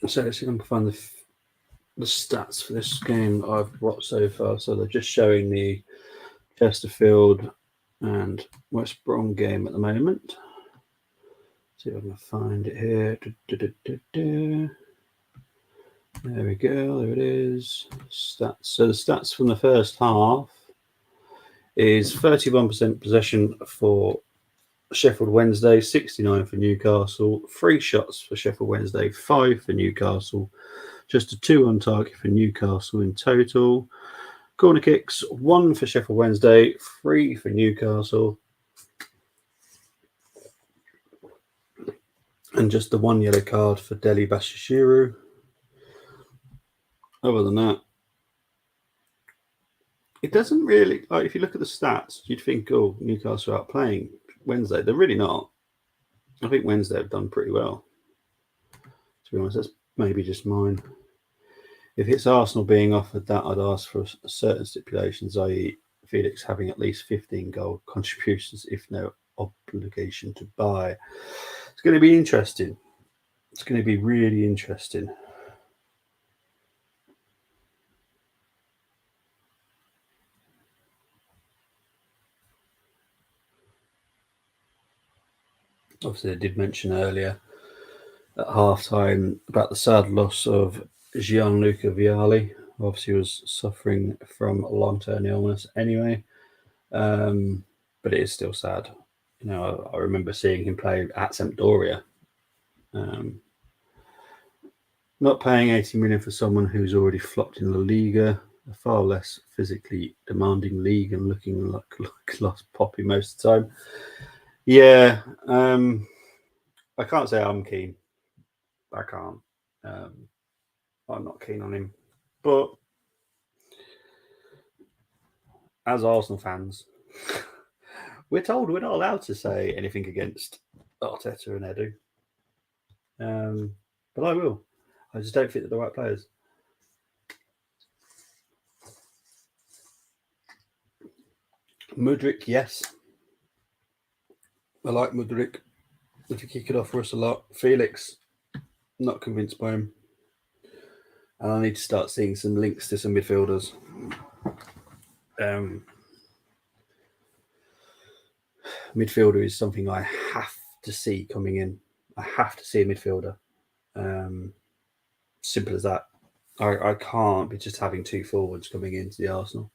So let's see if I can find the stats for this game that I've watched so far. So they're just showing the Chesterfield and West Brom game at the moment. See if I can find it here. There we go. There it is. Stats. So the stats from the first half is 31% possession for Sheffield Wednesday, 69 for Newcastle, 3 shots for Sheffield Wednesday, 5 for Newcastle, just a 2 on target for Newcastle in total. Corner kicks, 1 for Sheffield Wednesday, 3 for Newcastle, and just the 1 yellow card for Deli Bashiru. Other than that, it doesn't really, like, if you look at the stats, you'd think, oh, Newcastle are outplaying Wednesday. They're really not. I think Wednesday have done pretty well. To be honest, that's maybe just mine. If it's Arsenal being offered that, I'd ask for certain stipulations, i.e. Felix having at least 15 goal contributions, if no obligation to buy. It's going to be interesting. It's going to be really interesting. Obviously, I did mention earlier at half-time about the sad loss of Gianluca Vialli. Obviously, was suffering from long-term illness anyway, but it is still sad. You know, I remember seeing him play at Sampdoria. Not paying 80 million for someone who's already flopped in La Liga, a far less physically demanding league, and looking like lost Poppy most of the time. Yeah, I can't say I'm keen. I can't. I'm not keen on him. But as Arsenal fans, we're told we're not allowed to say anything against Arteta and Edu. But I will. I just don't think they're the right players. Mudryk, yes. I like Mudryk. If he could offer us a lot. Felix, not convinced by him. And I need to start seeing some links to some midfielders. Midfielder is something I have to see coming in. I have to see a midfielder. Simple as that. I can't be just having two forwards coming into the Arsenal.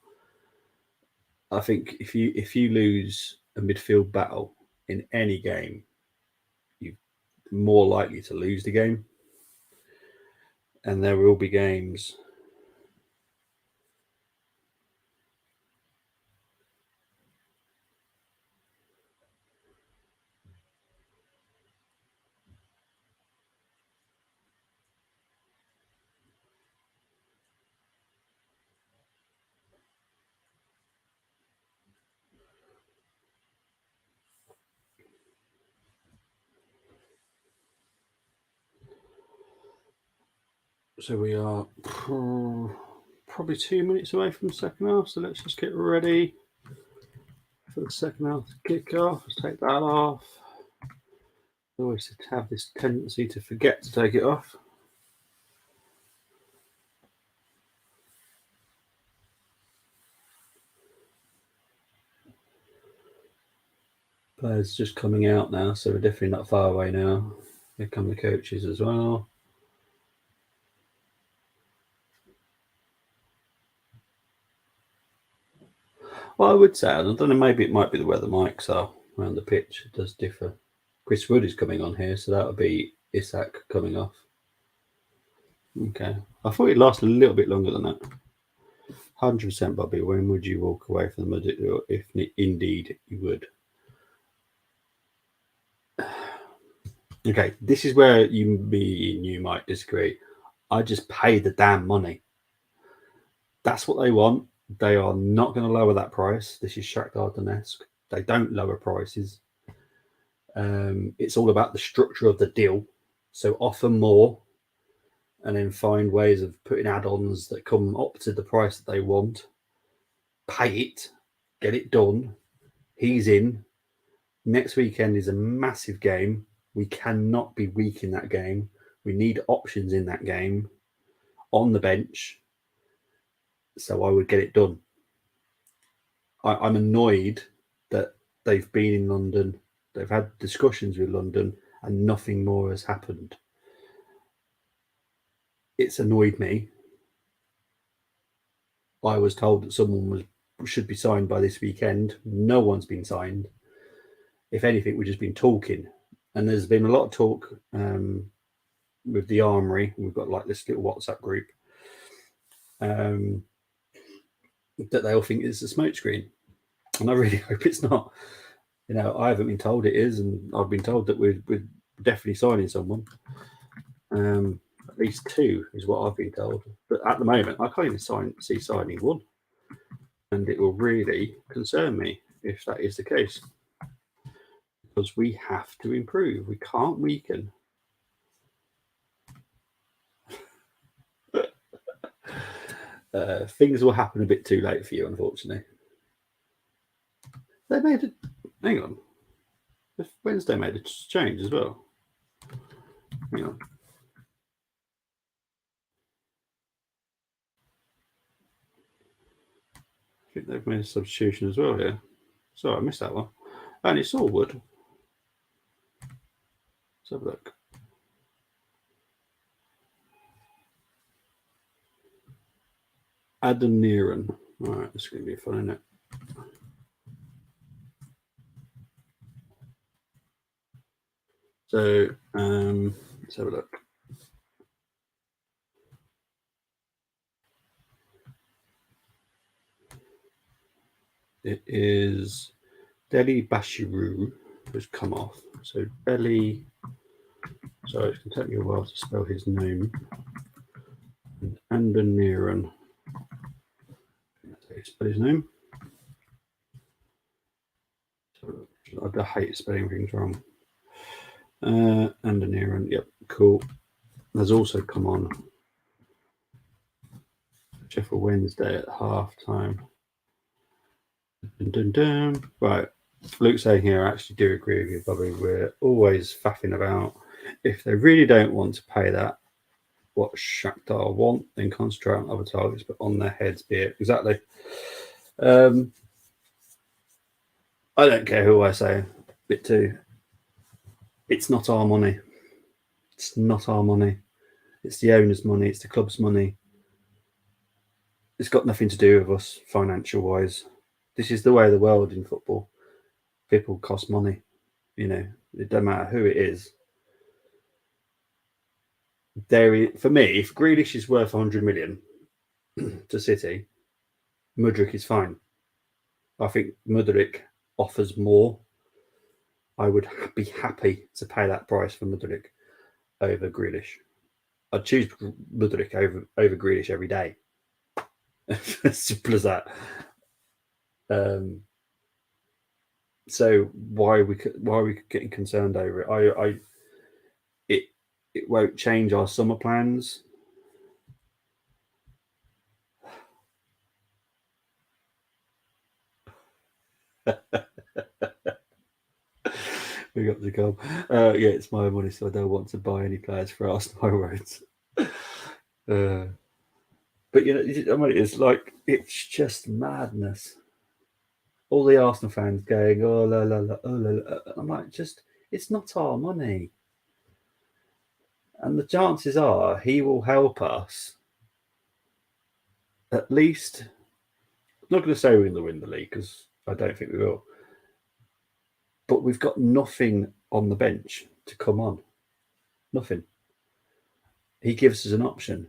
I think if you lose a midfield battle in any game, you're more likely to lose the game. And there will be games. So we are probably 2 minutes away from the second half. So let's just get ready for the second half to kick off. Let's take that off. I always have this tendency to forget to take it off. Players just coming out now, so we're definitely not far away now. Here come the coaches as well. Well, I would say, I don't know, maybe it might be the weather mics are around the pitch. It does differ. Chris Wood is coming on here, so that would be Isak coming off. Okay. I thought it lasted a little bit longer than that. 100% Bobby, when would you walk away from the mud if indeed you would? Okay, this is where you might disagree. I just pay the damn money. That's what they want. They are not going to lower that price. This is Shakhtar Donetsk. They don't lower prices. It's all about the structure of the deal. So offer more and then find ways of putting add-ons that come up to the price that they want. Pay it. Get it done. He's in. Next weekend is a massive game. We cannot be weak in that game. We need options in that game on the bench. So I would get it done. I'm annoyed that they've been in London, they've had discussions with London, and nothing more has happened. It's annoyed me. I was told that someone should be signed by this weekend. No one's been signed. If anything, we've just been talking. And there's been a lot of talk with the Armoury. We've got like this little WhatsApp group that they all think it's a smokescreen. And I really hope it's not. You know, I haven't been told it is, and I've been told that we're definitely signing someone. At least two is what I've been told. But at the moment, I can't even see signing one. And it will really concern me if that is the case. Because we have to improve. We can't weaken. Things will happen a bit too late for you, unfortunately. They made it. Hang on. If Wednesday made a change as well. Hang on. I think they've made a substitution as well here. Sorry, I missed that one. And it's all wood. Let's have a look. Adeniran. All right, this is going to be fun, isn't it? So let's have a look. It is Delhi Bashiru has come off. So Delhi. Sorry, it's going to take me a while to spell his name. Adeniran. That's how you spell his name. I hate spelling things wrong. Adeniran. Yep, cool. There's also come on Sheffield Wednesday at half time. Dun, dun, dun. Right. Luke's saying here, I actually do agree with you, Bobby. We're always faffing about. If they really don't want to pay that, what Shakhtar want, then concentrate on other targets, but on their heads be it. Exactly. I don't care who I say. Bit too. It's not our money. It's not our money. It's the owner's money. It's the club's money. It's got nothing to do with us financial wise. This is the way of the world in football. People cost money. You know, it doesn't matter who it is. For me, if Grealish is worth 100 million to City, Mudryk is fine. I think Mudryk offers more. I would be happy to pay that price for Mudryk over Grealish. I'd choose Mudryk over Grealish every day. As simple as that. So why are we getting concerned over it? It won't change our summer plans. We got to go. Yeah, it's my money, so I don't want to buy any players for Arsenal. I won't. But you know, I mean, it's just madness. All the Arsenal fans going, oh la la la, oh la la. I'm like, it's not our money. And the chances are he will help us. At least, I'm not going to say we're going to win the league because I don't think we will. But we've got nothing on the bench to come on. Nothing. He gives us an option.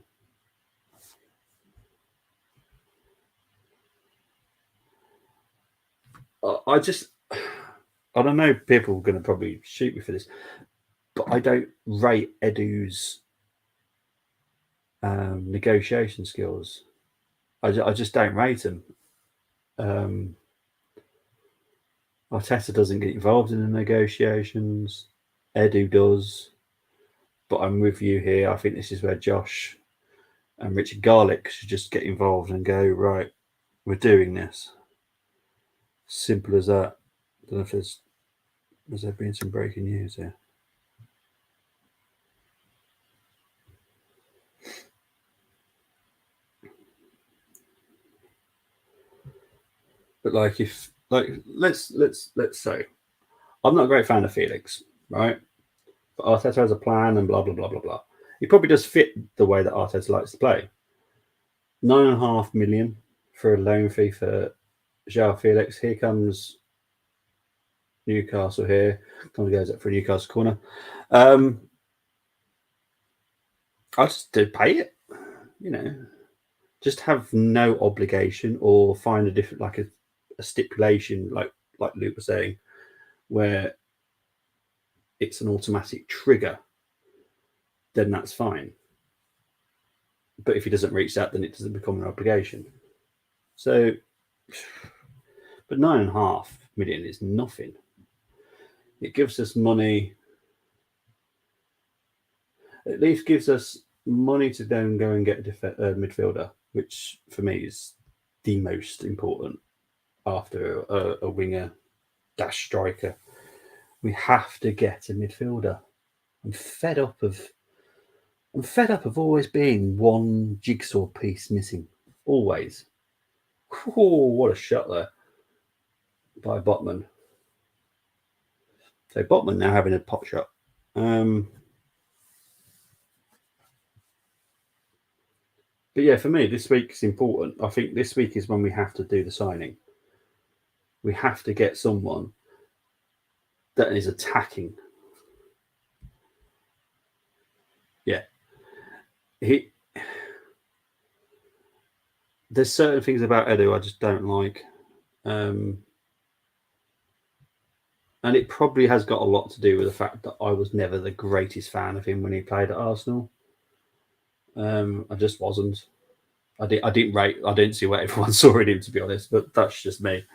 I don't know, people are going to probably shoot me for this, but I don't rate Edu's negotiation skills. I just don't rate him. Arteta doesn't get involved in the negotiations. Edu does. But I'm with you here. I think this is where Josh and Richard Garlick should just get involved and go, right, we're doing this. Simple as that. I don't know if has there been some breaking news here? But let's say I'm not a great fan of Felix, right? But Arteta has a plan and blah blah blah blah blah. He probably does fit the way that Arteta likes to play. 9.5 million for a loan fee for João Felix. Here comes Newcastle here. Comes goes up for a Newcastle corner. I just do pay it, you know. Just have no obligation or find a different, like a stipulation, like Luke was saying, where it's an automatic trigger, then that's fine. But if he doesn't reach that, then it doesn't become an obligation. So, but 9.5 million is nothing. It gives us money. At least gives us money to then go and get a midfielder, which for me is the most important after a winger / striker. We have to get a midfielder. I'm fed up of always being one jigsaw piece missing. Always. Oh, what a shot there by Botman. So Botman now having a pot shot. But yeah, for me, this week is important. I think this week is when we have to do the signing. We have to get someone that is attacking. Yeah. There's certain things about Edu I just don't like. And it probably has got a lot to do with the fact that I was never the greatest fan of him when he played at Arsenal. I just wasn't. I didn't see what everyone saw in him, to be honest, but that's just me.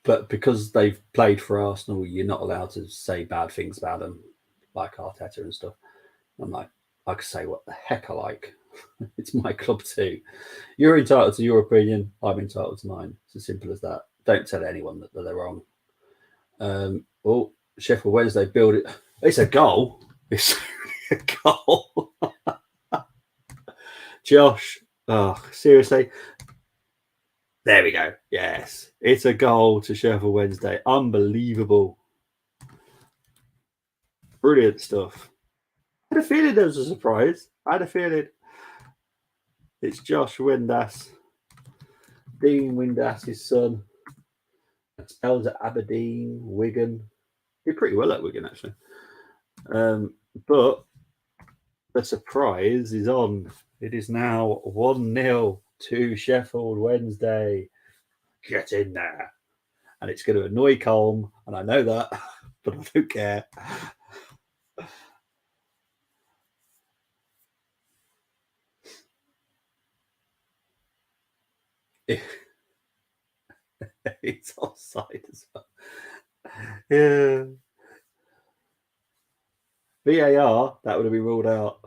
But because they've played for Arsenal, you're not allowed to say bad things about them, like Arteta and stuff. I'm like, I can say what the heck I like. It's my club too. You're entitled to your opinion. I'm entitled to mine. It's as simple as that. Don't tell anyone that they're wrong. Sheffield Wednesday build it. It's a goal. It's a goal. Josh. Oh, seriously. There we go. Yes. It's a goal to Sheffield Wednesday. Unbelievable. Brilliant stuff. I had a feeling there was a surprise. I had a feeling. It's Josh Windass. Dean Windass' son. Spells at Aberdeen, Wigan. Did pretty well at Wigan, actually. But the surprise is on. It is now 1-0 to Sheffield Wednesday. Get in there. And it's going to annoy Colm, and I know that, but I don't care. It's offside as well. Yeah. VAR, that would have been ruled out.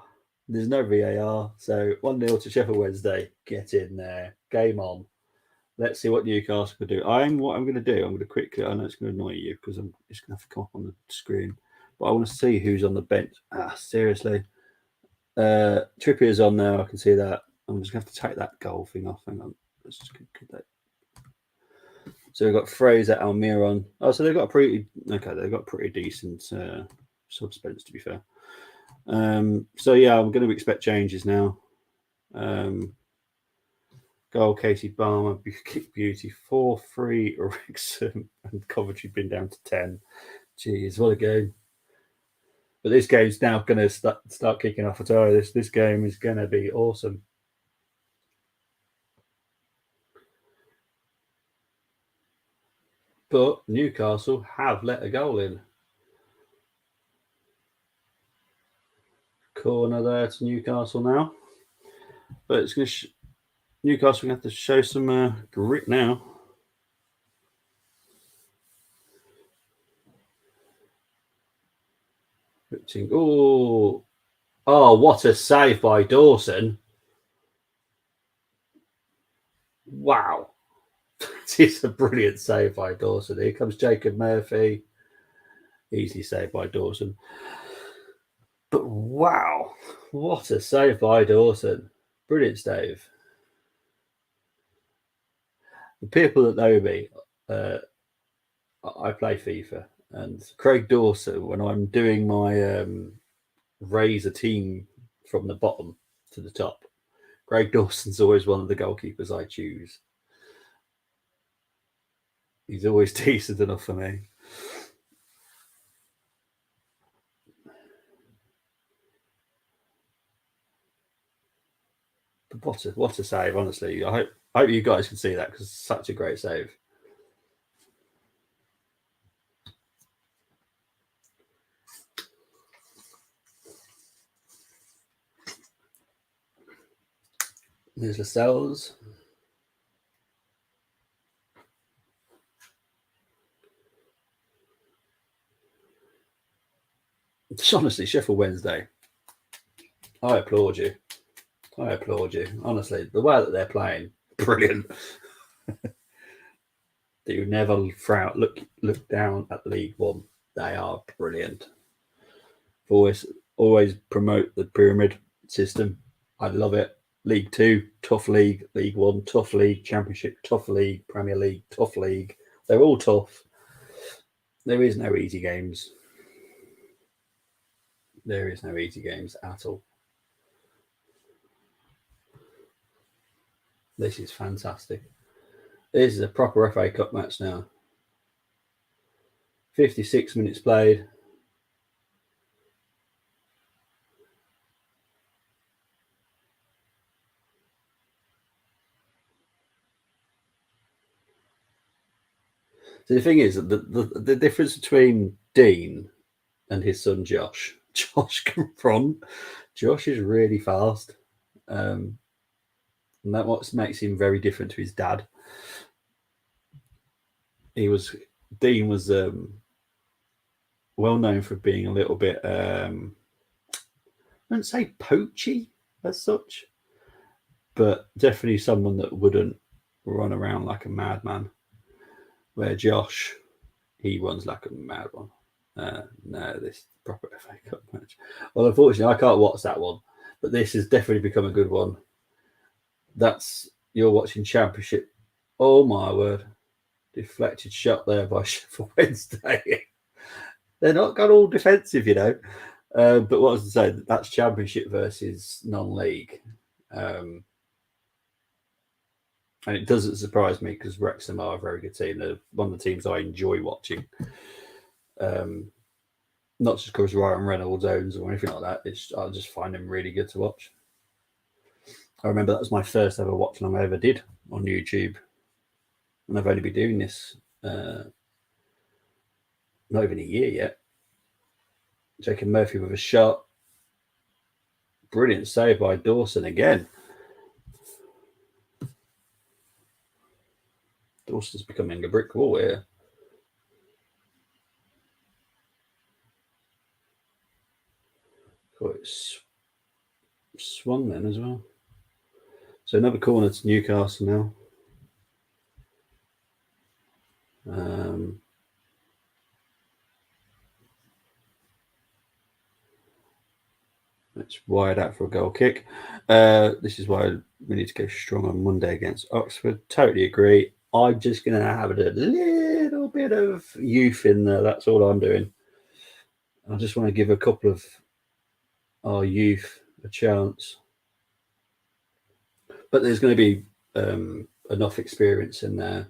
There's no VAR. So 1-0 to Sheffield Wednesday. Get in there. Game on. Let's see what Newcastle could do. What I'm going to do, I'm going to quickly, I know it's going to annoy you because I'm just going to have to come up on the screen, but I want to see who's on the bench. Seriously. Trippier's on now. I can see that. I'm just going to have to take that goal thing off. Hang on. Let's just get that. So we've got Fraser, Almiron. Oh, so they've got pretty decent suspense, to be fair. So yeah, I'm going to expect changes now. Goal, Casey Barmer, kick beauty, 4-3, Wrexham, and Coventry been down to 10. Jeez, what a game. But this game's now going to start kicking off. I tell you, this game is going to be awesome. But Newcastle have let a goal in. Corner there to Newcastle now. But it's going to Newcastle going to have to show some grit now. Oh, what a save by Dawson. Wow. It's a brilliant save by Dawson. Here comes Jacob Murphy. Easy save by Dawson. But wow, what a save by Dawson. Brilliant save. The people that know me, I play FIFA, and Craig Dawson, when I'm doing my raise a team from the bottom to the top, Craig Dawson's always one of the goalkeepers I choose. He's always decent enough for me. But what a save, honestly. I hope you guys can see that because it's such a great save. There's Lascelles. Honestly, Sheffield Wednesday, I applaud you. I applaud you. Honestly, the way that they're playing, brilliant. that you never look down at League One. They are brilliant. Always promote the pyramid system. I love it. League Two, tough league. League One, tough league. Championship, tough league. Premier League, tough league. They're all tough. There is no easy games. There is no easy games at all. This is fantastic. This is a proper FA Cup match now. 56 minutes played. So the thing is, the difference between Dean and his son Josh can run. Josh is really fast. And that what makes him very different to his dad. Dean was well known for being a little bit, I wouldn't say poachy as such, but definitely someone that wouldn't run around like a madman. Where Josh, he runs like a mad one. No, this is proper FA Cup match. Well, unfortunately, I can't watch that one, but this has definitely become a good one. You're watching Championship. Oh my word. Deflected shot there by Sheffield Wednesday. They're not got all defensive, you know. But what I was to say, that's Championship versus non-league. And it doesn't surprise me because Wrexham are a very good team. They're one of the teams I enjoy watching. Not just because Ryan Reynolds owns or anything like that. I just find them really good to watch. I remember that was my first ever watch-along I ever did on YouTube. And I've only been doing this not even a year yet. Jacob Murphy with a shot. Brilliant save by Dawson again. Dawson's becoming a brick wall here. Oh, it's swung then as well. So another corner to Newcastle now. It's wide out for a goal kick. This is why we need to go strong on Monday against Oxford. Totally agree. I'm just going to have a little bit of youth in there. That's all I'm doing. I just want to give a couple of our youth a chance. But there's going to be enough experience in there.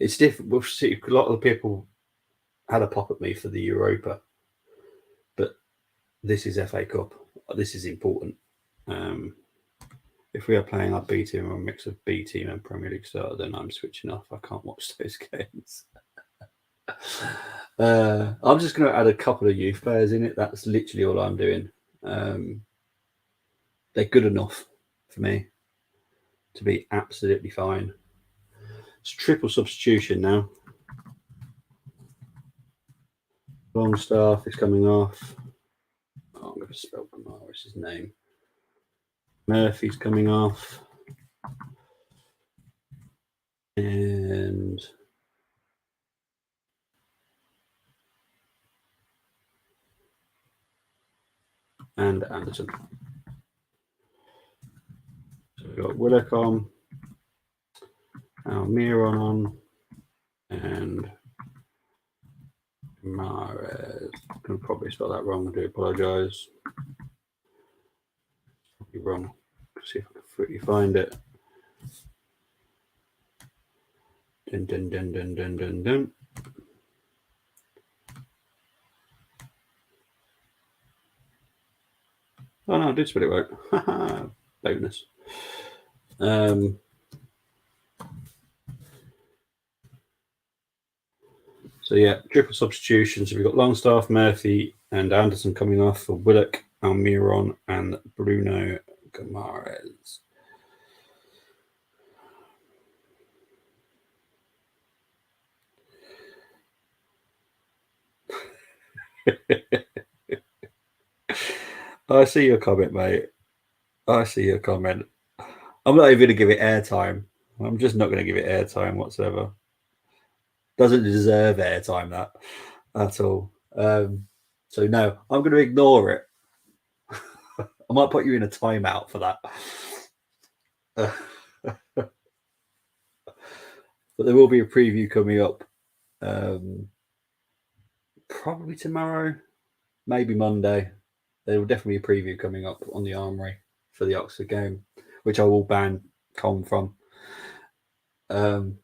It's different. We'll see. A lot of the people had a pop at me for the Europa. But this is FA Cup. This is important. If we are playing our B team or a mix of B team and Premier League starter, then I'm switching off. I can't watch those games. I'm just going to add a couple of youth players in it. That's literally all I'm doing. They're good enough for me to be absolutely fine. It's triple substitution now. Longstaff is coming off. Oh, I'm going to spell Kamara's name. Murphy's coming off. And Anderson. So we've got Willock on, Almiron on, and Mahrez. I can probably spell that wrong. I do apologise. Probably wrong. Let's see if I can quickly find it. Dun, dun, dun, dun, dun, dun, dun. Oh no, I did spell it right. Bonus. So yeah, triple substitutions. So we've got Longstaff, Murphy, and Anderson coming off for Willock, Almiron, and Bruno Guimaraes. I see your comment, mate. I see your comment. I'm not even going to give it airtime. I'm just not going to give it airtime whatsoever. Doesn't deserve airtime, that at all. So no, I'm going to ignore it. I might put you in a timeout for that. But there will be a preview coming up. Probably tomorrow, maybe Monday. There will definitely be a preview coming up on the Armoury for the Oxford game, which I will ban Colm from. And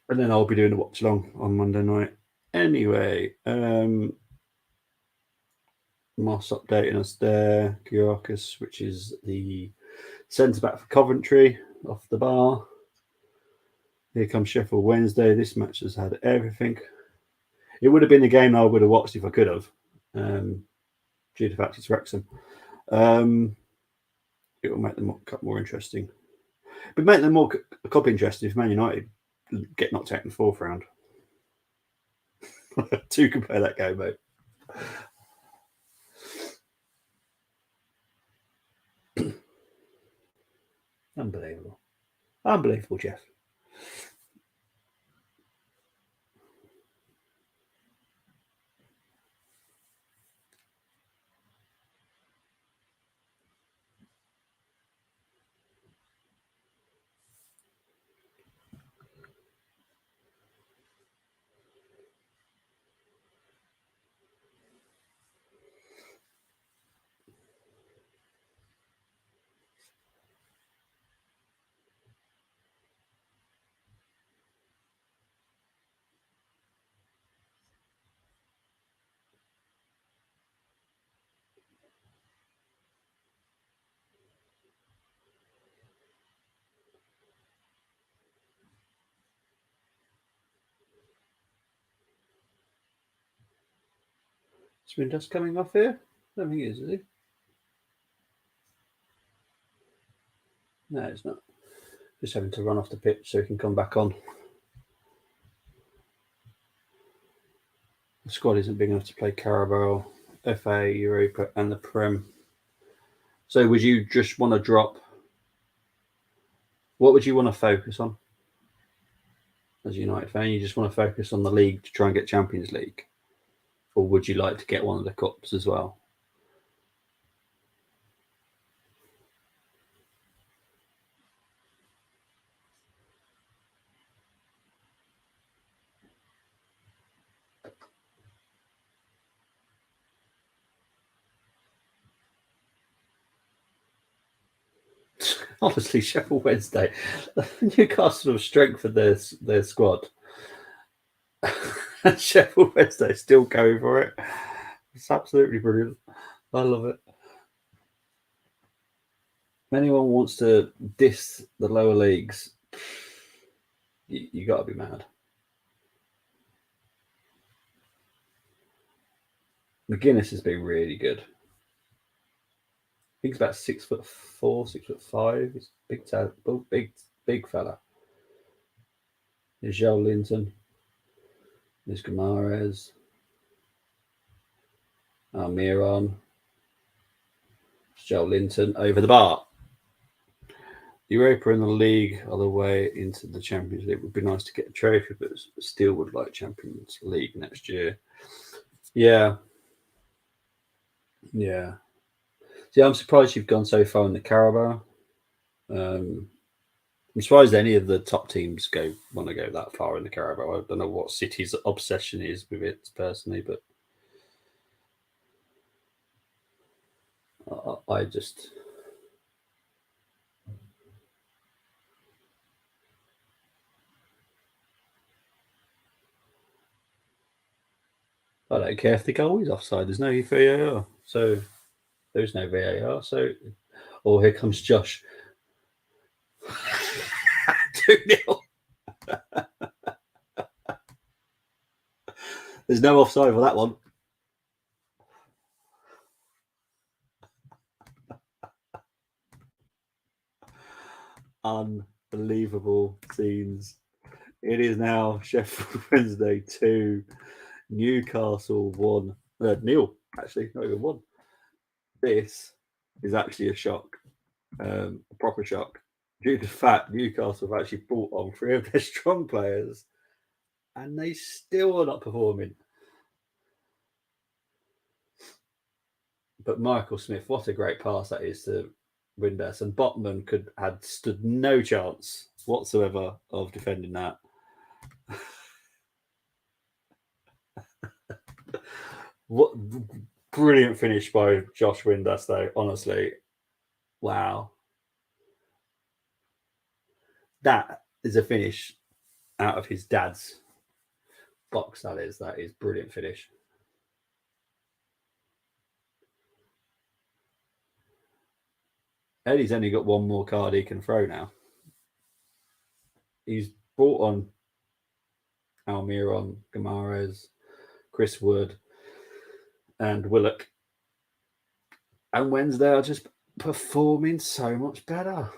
then I'll be doing a watch along on Monday night. Anyway, Moss updating us there. Gyakis, which is the centre back for Coventry, off the bar. Here comes Sheffield Wednesday. This match has had everything. It would have been the game I would have watched if I could have, due to the fact it's Wrexham. It will make the cup more interesting. But make them more cup interesting if Man United get knocked out in the fourth round. To compare that game, mate. Unbelievable, Jeff. Spin dust coming off here? I don't think it is he? No, it's not. Just having to run off the pitch so he can come back on. The squad isn't big enough to play Carabao, FA, Europa, and the Prem. So would you just want to drop? What would you want to focus on as a United fan? You just want to focus on the league to try and get Champions League? Or would you like to get one of the cups as well? Honestly, Sheffield Wednesday, Newcastle have strengthened their squad. And Sheffield Wednesday still going for it. It's absolutely brilliant. I love it. If anyone wants to diss the lower leagues, you got to be mad. McGuinness has been really good. I think he's about 6'4", 6'5". He's big fella. There's Joe Linton. There's Guimaraes. Almiron. Joe Linton over the bar. Europa and the league are the way into the Champions League. It would be nice to get a trophy, but still would like Champions League next year. Yeah. See, I'm surprised you've gone so far in the Carabao. I'm surprised any of the top teams want to go that far in the Carabao. I don't know what City's obsession is with it personally, but I just... I don't care if the goal is offside. There's no VAR. So there's no VAR. So, here comes Josh. 2-0. There's no offside for that one. Unbelievable scenes. It is now Sheffield Wednesday 2, Newcastle 1. Nil, actually, not even 1. this is actually a shock, a proper shock, due to the fact Newcastle have actually brought on 3 of their strong players, and they still are not performing. But Michael Smith, what a great pass that is to Windass, and Botman had stood no chance whatsoever of defending that. What brilliant finish by Josh Windass, though, honestly. Wow. That is a finish out of his dad's box, that is. That is brilliant finish. Eddie's only got one more card he can throw now. He's brought on Almiron, Gamares, Chris Wood, and Willock. And Wednesday are just performing so much better.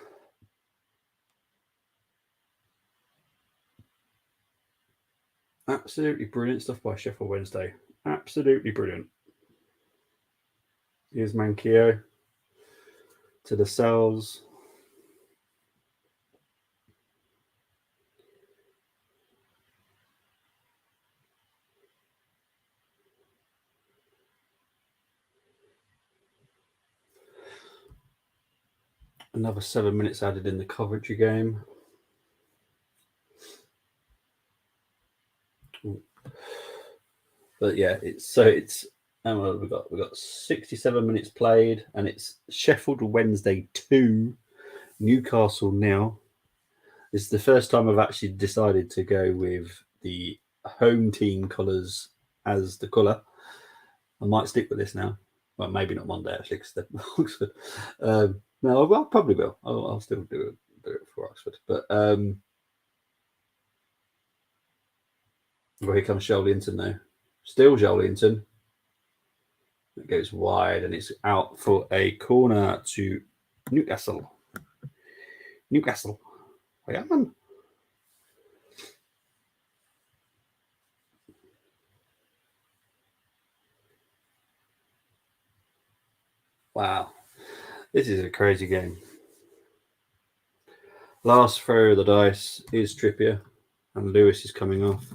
Absolutely brilliant stuff by Sheffield Wednesday. Absolutely brilliant. Here's Manquillo to the cells. Another 7 minutes added in the Coventry game. But yeah, we've got 67 minutes played, and it's Sheffield Wednesday 2, Newcastle now. This is the first time I've actually decided to go with the home team colours as the colour. I might stick with this now. Well, maybe not Monday actually, because they're Oxford. No, I probably will. I'll still do it for Oxford. But well, here comes Joelinton now. Still Joelinton. It goes wide, and it's out for a corner to Newcastle. Newcastle. Wow. This is a crazy game. Last throw of the dice is Trippier, and Lewis is coming off.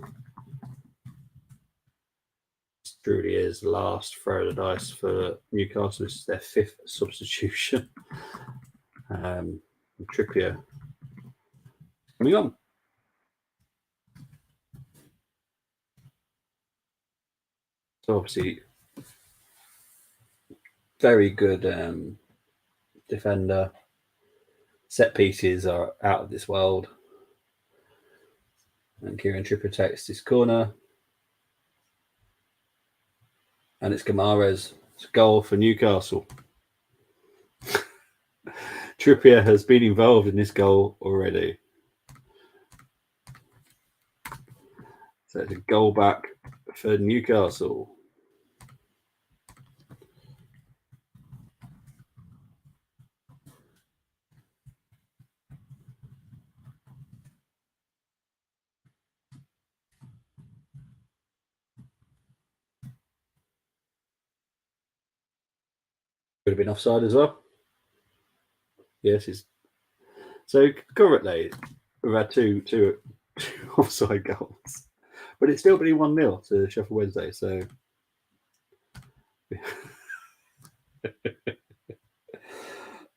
This truly is the last throw of the dice for Newcastle. This is their 5th substitution. Trippier coming on. So obviously, very good defender. Set pieces are out of this world. And Kieran Trippier takes this corner. And it's Gamares. It's a goal for Newcastle. Trippier has been involved in this goal already. So it's a goal back for Newcastle. Would have been offside as well. Yes, so currently we've had two offside goals, but it's still been 1-0 to Sheffield Wednesday. So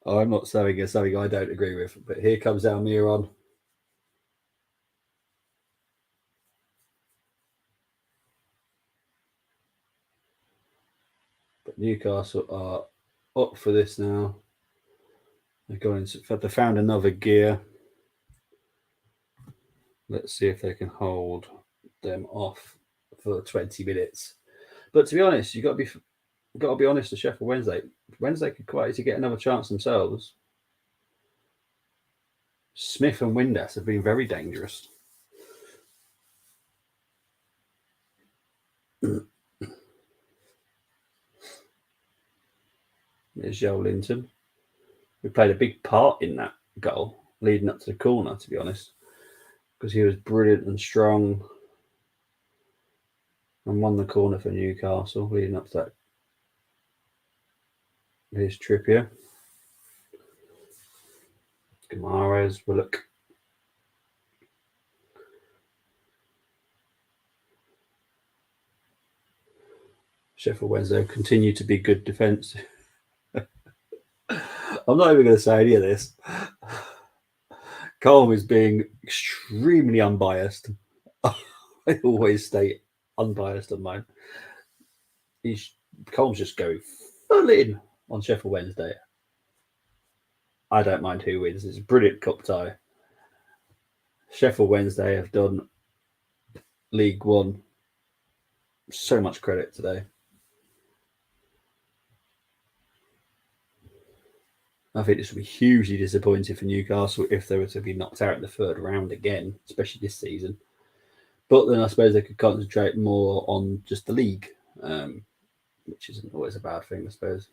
I'm not saying something I don't agree with, but here comes Almiron. But Newcastle are up for this now. They found another gear. Let's see if they can hold them off for 20 minutes. But to be honest, you've got to be honest to Sheffield Wednesday. Wednesday could quite easily get another chance themselves. Smith and Windass have been very dangerous. There's Joelinton, who played a big part in that goal leading up to the corner, to be honest, because he was brilliant and strong and won the corner for Newcastle leading up to that Here's Trippier. Guimaraes, Willock. Sheffield Wednesday continue to be good defence. I'm not even going to say any of this. Colm is being extremely unbiased. I always stay unbiased on mine. Colm's just going full in on Sheffield Wednesday. I don't mind who wins. It's a brilliant cup tie. Sheffield Wednesday have done League One so much credit today. I think this would be hugely disappointing for Newcastle if they were to be knocked out in the third round again, especially this season. But then I suppose they could concentrate more on just the league, which isn't always a bad thing, I suppose.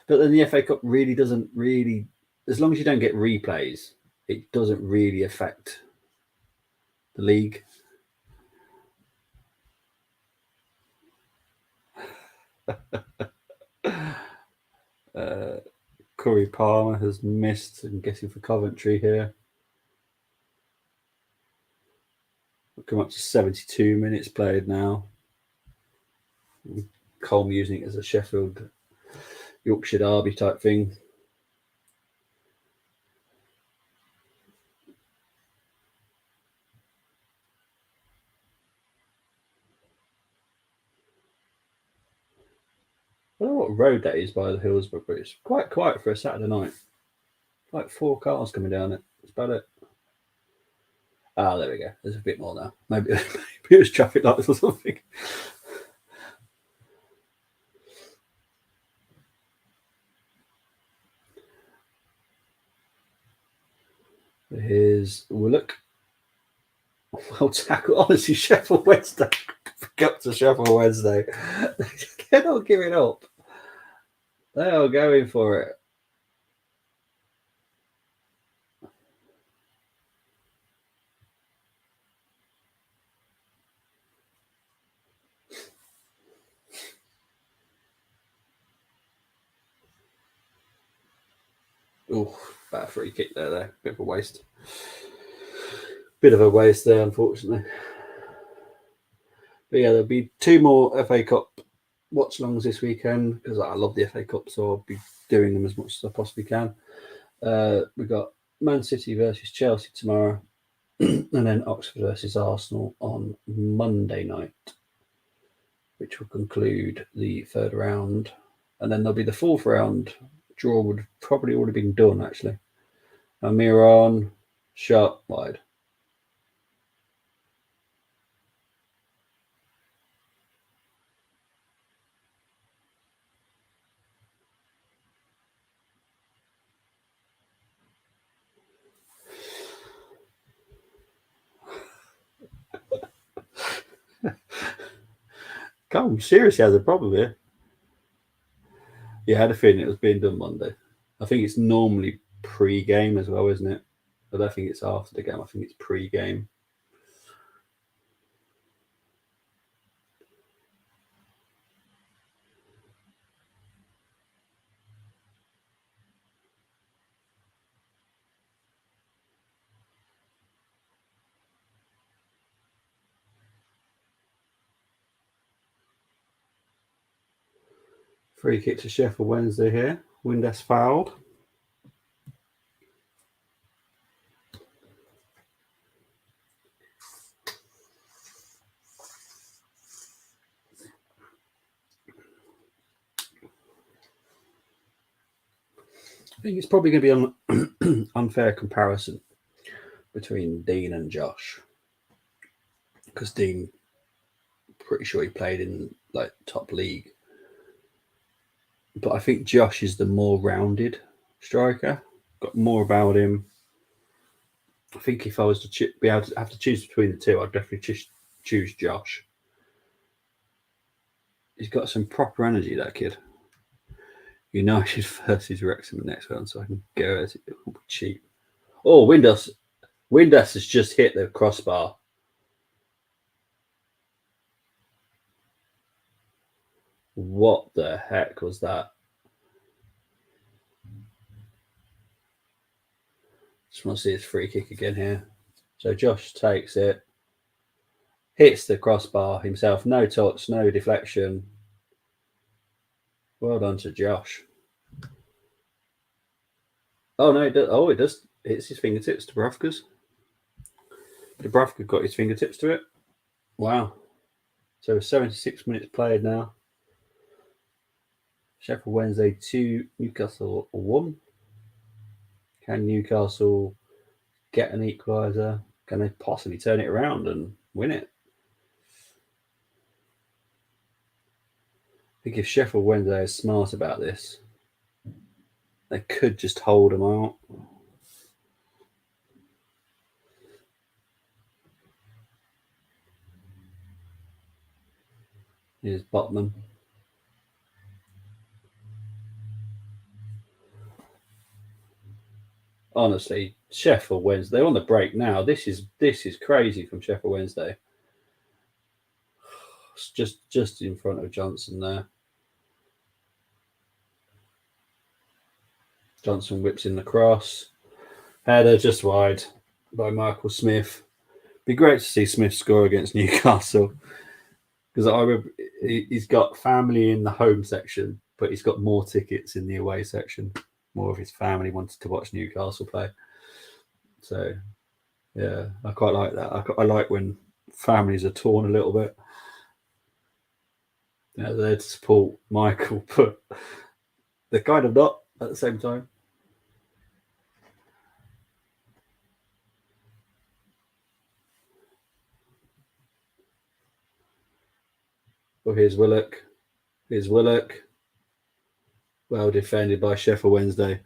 But then the FA Cup really doesn't really, as long as you don't get replays, it doesn't really affect the league. Corey Palmer has missed, I'm guessing, for Coventry here. We'll come up to 72 minutes played now. Colm using it as a Sheffield Yorkshire derby type thing. I don't know what road that is by the Hillsborough, but it's quite quiet for a Saturday night. Like 4 cars coming down it. That's about it. Ah, there we go. There's a bit more now. Maybe it was traffic lights or something. Here's Willock. Well tackled. Honestly, Sheffield Wednesday. Got to Sheffield Wednesday. They're not giving up. They are going for it. Oh, bad free kick there. Bit of a waste. Bit of a waste there, unfortunately. But yeah, there'll be 2 more FA Cup watch-alongs this weekend because I love the FA Cup, so I'll be doing them as much as I possibly can. We've got Man City versus Chelsea tomorrow, and then Oxford versus Arsenal on Monday night, which will conclude the 3rd round. And then there'll be the 4th round. Draw would have probably already been done, actually. Almiron, shot wide. Come, seriously has a problem here. Yeah, I had a feeling it was being done Monday. I think it's normally pre-game as well, isn't it? I don't think it's after the game. I think it's pre-game. Free kick to Sheffield Wednesday here. Windass fouled. I think it's probably going to be an unfair comparison between Dean and Josh, because Dean, pretty sure he played in like top league, but I think Josh is the more rounded striker. Got more about him. I think if I was to be able to have to choose between the two, I'd definitely choose Josh. He's got some proper energy, that kid. United versus Wrexham next one, so I can go as it will be cheap. Oh, Windass has just hit the crossbar. What the heck was that? Just want to see his free kick again here. So Josh takes it, hits the crossbar himself. No touch, no deflection. Well done to Josh. Oh, no, it does. Oh, it does. Hits his fingertips. Dubravka's. Dubravka got his fingertips to it. Wow. So 76 minutes played now. Sheffield Wednesday 2, Newcastle 1. Can Newcastle get an equaliser? Can they possibly turn it around and win it? I think if Sheffield Wednesday is smart about this, they could just hold them out. Here's Botman. Honestly, Sheffield Wednesday, they're on the break now. This is crazy from Sheffield Wednesday. It's just in front of Johnson there. Johnson whips in the cross. Header just wide by Michael Smith. Be great to see Smith score against Newcastle, because I remember he's got family in the home section, but he's got more tickets in the away section. More of his family wanted to watch Newcastle play. So, yeah, I quite like that. I like when families are torn a little bit. They're there to support Michael, but they're kind of not at the same time. Well, here's Willock. Well defended by Sheffield Wednesday.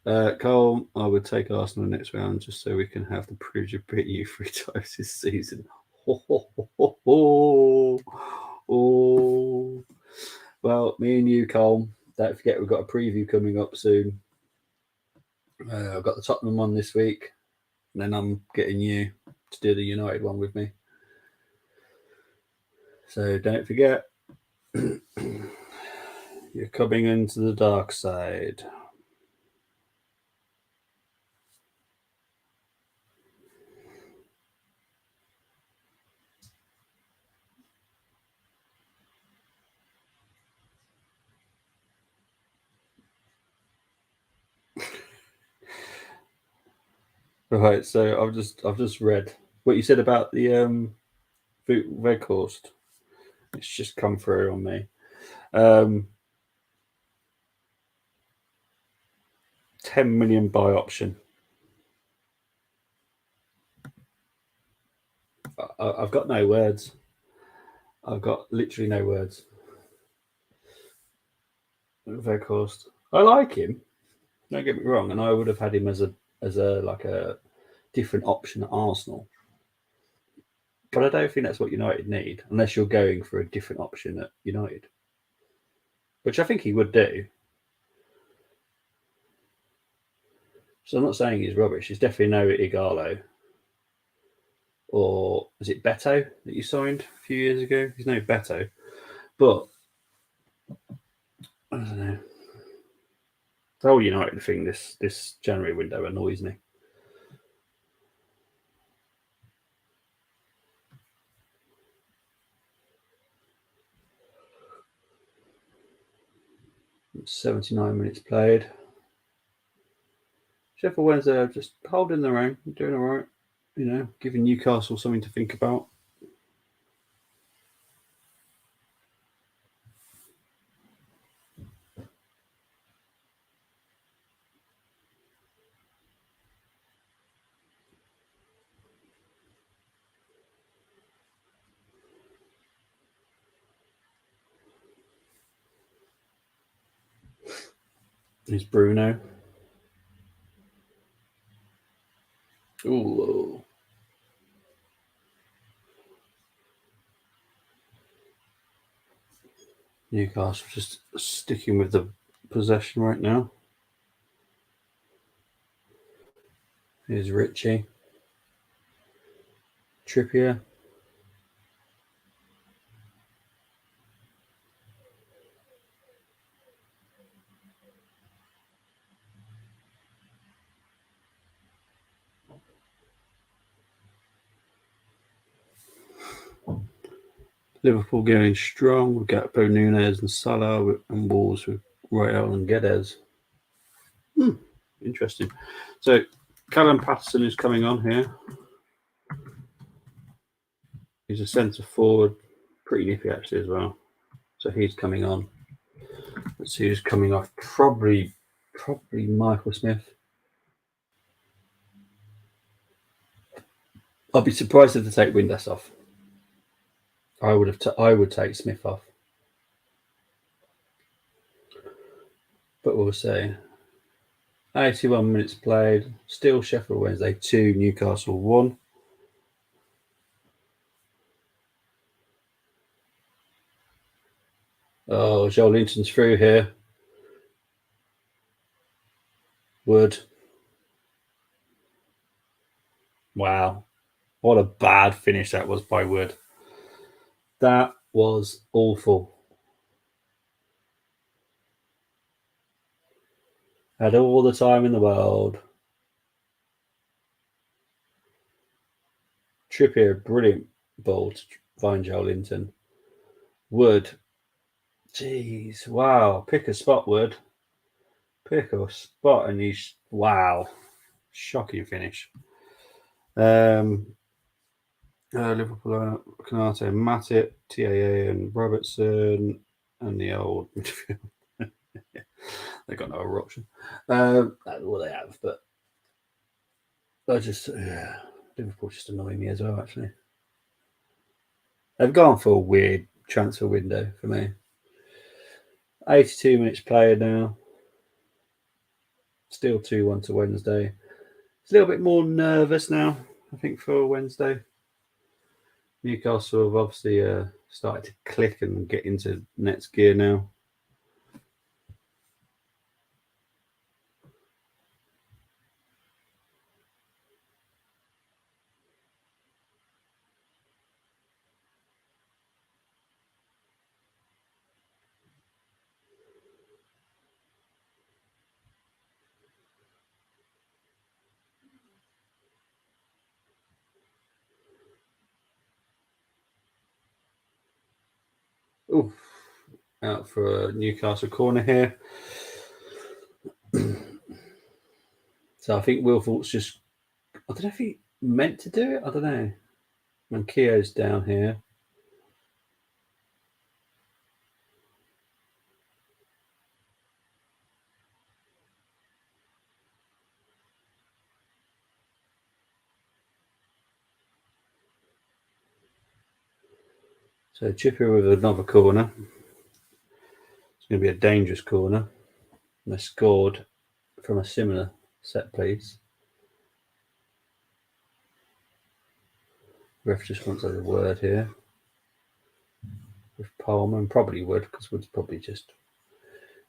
Cole, I would take Arsenal next round just so we can have the privilege of beating you 3 times this season. Oh. Well, me and you, Cole, don't forget we've got a preview coming up soon. I've got the Tottenham one this week, and then I'm getting you to do the United one with me. So don't forget, you're coming into the dark side. Right, so I've just read what you said about the Veghorst. It's just come through on me. 10 million buy option. I've got no words. I've got literally no words. Veghorst. I like him. Don't get me wrong, and I would have had him as a like a different option at Arsenal. But I don't think that's what United need, unless you're going for a different option at United, which I think he would do. So I'm not saying he's rubbish. He's definitely no Igalo. Or is it Beto that you signed a few years ago? He's no Beto. But I don't know. The whole United thing this January window annoys me. It's 79 minutes played. Sheffield Wednesday are just holding their own, doing all right. You know, giving Newcastle something to think about. Is Bruno. Ooh. Newcastle just sticking with the possession right now. Here's Richie. Trippier. Liverpool going strong. We've got Bo Nunes and Salah, and Wolves with Royal and Guedes. Interesting. So Callum Patterson is coming on here. He's a centre forward, pretty nippy actually as well. So he's coming on. Let's see who's coming off. Probably Michael Smith. I'd be surprised if they take Windass off. I would take Smith off, but we'll see. 81 minutes played. Still Sheffield Wednesday 2, Newcastle 1. Oh, Joel Linton's through here. Wood. Wow. What a bad finish that was by Wood. That was awful. Had all the time in the world. Trippier, brilliant ball to find Joel Linton. Wood. Jeez. Wow. Pick a spot, Wood. Pick a spot and he's... Wow. Shocking finish. Liverpool, Canate, Matip, TAA and Robertson and the old midfield. They've got no eruption. That's all they have, but Liverpool just annoy me as well, actually. They've gone for a weird transfer window for me. 82 minutes played now. Still 2-1 to Wednesday. It's a little bit more nervous now, I think, for Wednesday. Newcastle have obviously started to click and get into next gear now. Oof. Out for a Newcastle corner here. So I think Will Fultz just... I don't know if he meant to do it. I don't know. And Keogh's down here. So Chipper with another corner. It's going to be a dangerous corner. And they scored from a similar set piece. Ref just wants a word here with Palmer, and probably Wood, because Wood's probably just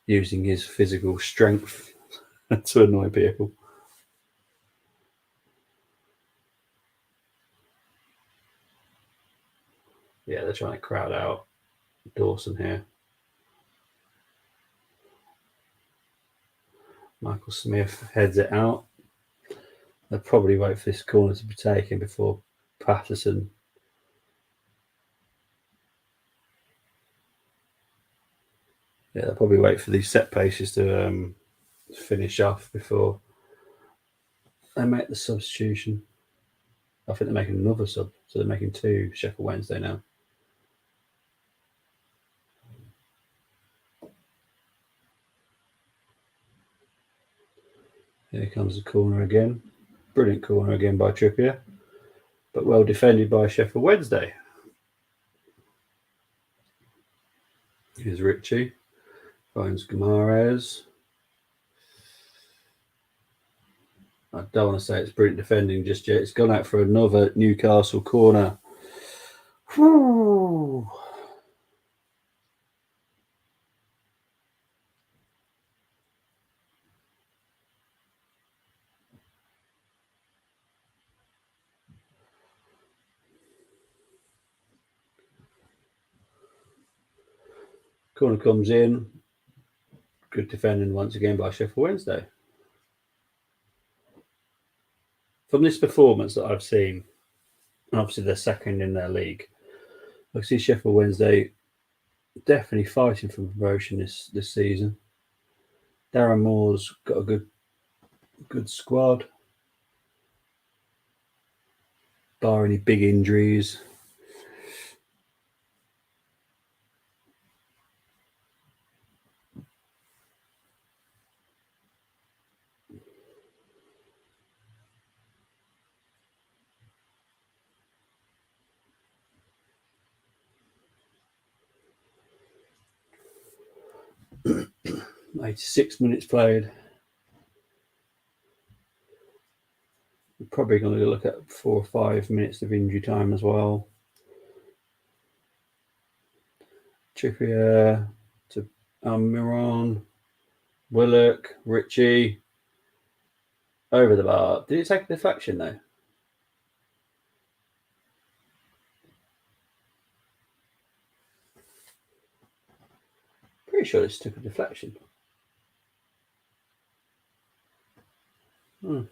using his physical strength to annoy people. Yeah, they're trying to crowd out Dawson here. Michael Smith heads it out. They'll probably wait for this corner to be taken before Patterson. Yeah, they'll probably wait for these set pieces to finish off before they make the substitution. I think they're making another sub, so they're making 2 Sheffield Wednesday now. Here comes the corner again. Brilliant corner again by Trippier, but well defended by Sheffield Wednesday. Here's Ritchie. Finds Guimaraes. I don't want to say it's brilliant defending just yet. It's gone out for another Newcastle corner. Whew. Corner comes in. Good defending once again by Sheffield Wednesday. From this performance that I've seen, obviously they're second in their league, I see Sheffield Wednesday definitely fighting for promotion this season. Darren Moore's got a good squad, bar any big injuries. "86 minutes played. We're probably going to look at 4 or 5 minutes of injury time as well. Trippier to Miron, Willock, Ritchie, over the bar. Did it take a deflection though? Pretty sure this took a deflection. So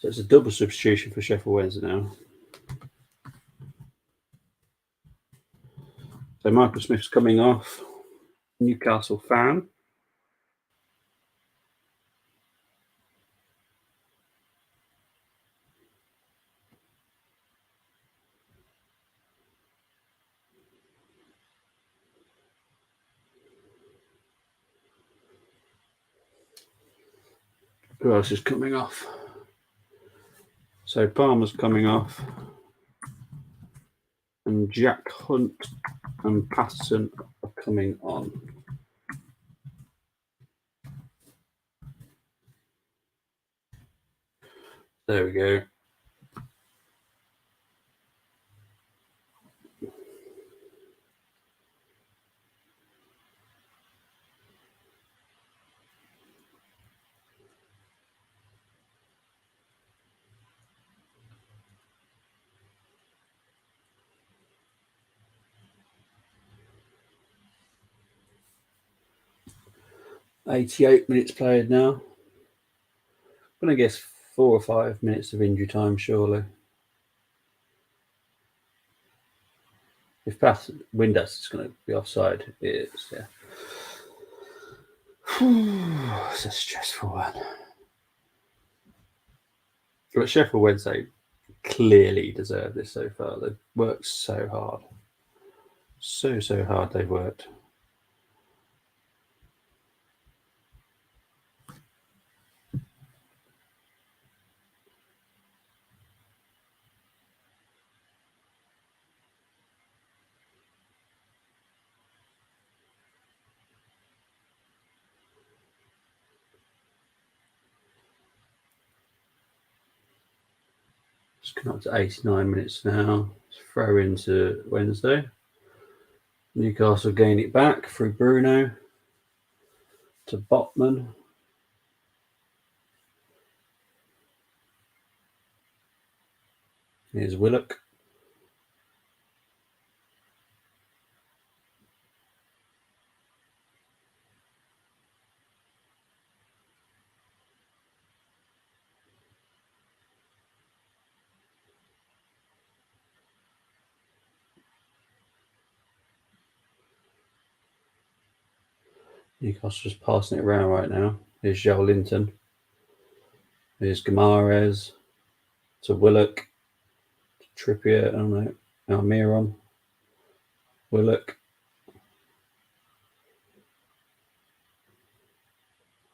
it's a double substitution for Sheffield Wednesday now. So Michael Smith's coming off. Newcastle fan. Who else is coming off? So Palmer's coming off. And Jack Hunt and Patterson are coming on. There we go. "88 minutes played now. I'm going to guess 4 or 5 minutes of injury time, surely. If Windass is going to be offside, it is, yeah. It's a stressful one. But Sheffield Wednesday clearly deserve this so far. They've worked so hard. So hard they've worked. Just come up to 89 minutes now. Let's throw into Wednesday. Newcastle gain it back through Bruno to Botman. Here's Willock. Newcastle's just passing it around right now. Here's Joel Linton. Here's Guimaraes to Willock. To Trippier, I don't know. Almiron. Willock.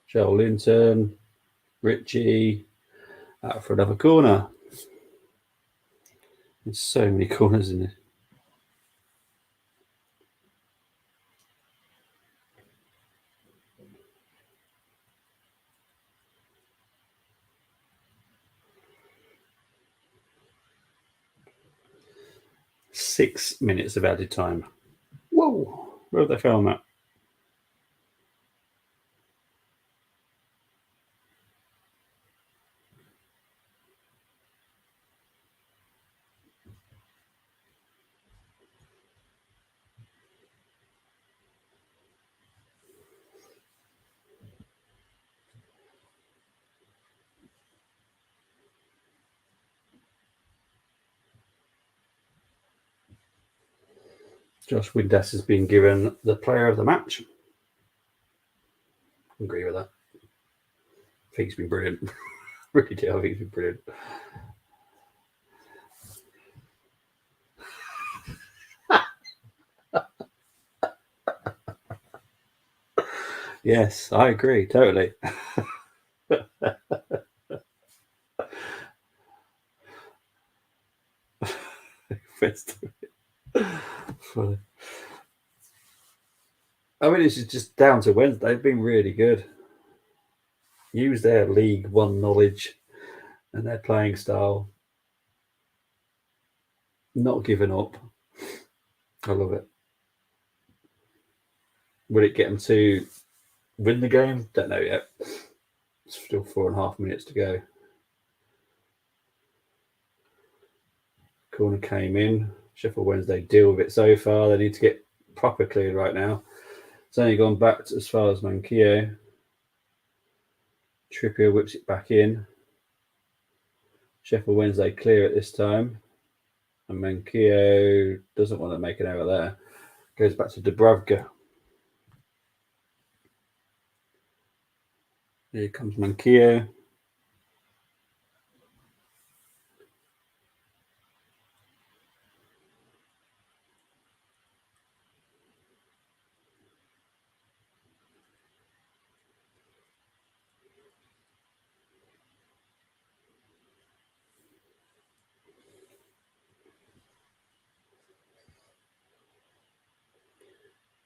Joel Linton. Ritchie. Out for another corner. There's so many corners in this. "6 minutes of added time." Whoa! Where have they found that? Josh Windass has been given the player of the match. I agree with that. I think he's been brilliant. Really do. I think he's been brilliant. Yes, I agree totally. Funny. I mean, it's just down to Wednesday. They've been really good. Use their League One knowledge and their playing style. Not giving up. I love it. Will it get them to win the game? Don't know yet. It's still 4.5 minutes to go. Corner came in. Sheffield Wednesday deal with it so far. They need to get proper cleared right now. It's only gone back to as far as Manquillo. Trippier whips it back in. Sheffield Wednesday clear it this time. And Manquillo doesn't want to make an error there. Goes back to Dubravka. Here comes Manquillo.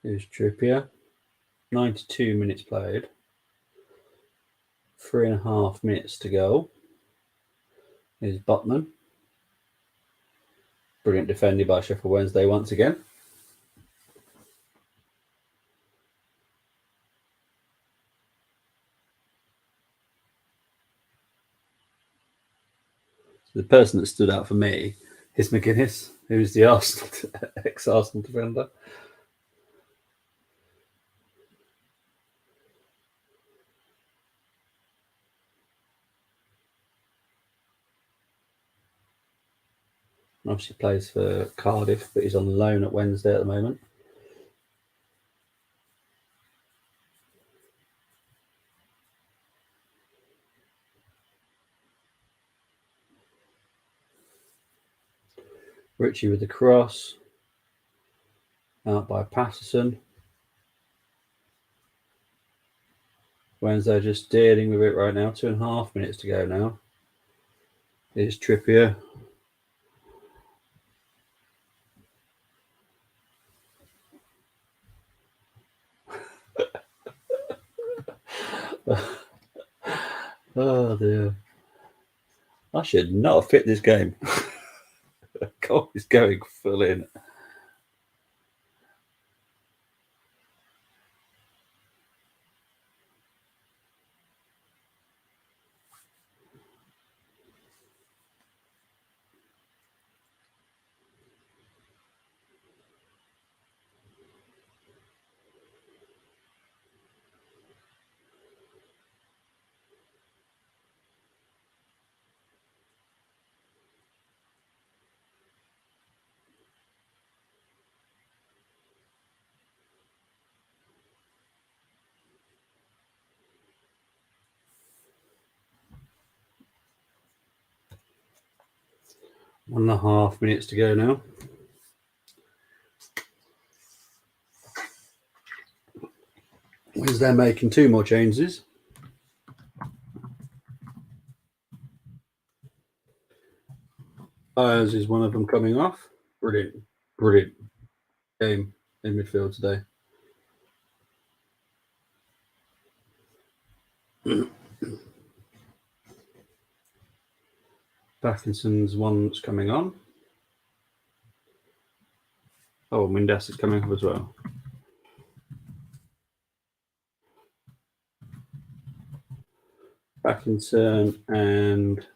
Here's Trippier. 92 minutes played. 3.5 minutes to go. Here's Butman. Brilliant defending by Sheffield Wednesday once again. So the person that stood out for me is McGuinness, who's the ex-Arsenal defender. Obviously plays for Cardiff, but he's on loan at Wednesday at the moment. Ritchie with the cross. Out by Patterson. Wednesday just dealing with it right now. 2.5 minutes to go now. Here's Trippier. Oh dear. I should not have fit this game. God, he's going full in. One and a half minutes to go now. Wednesday making 2 more changes. Ayers is one of them coming off. Brilliant game in midfield today. Parkinson's one's coming on. Oh, Windass is coming up as well. Parkinson and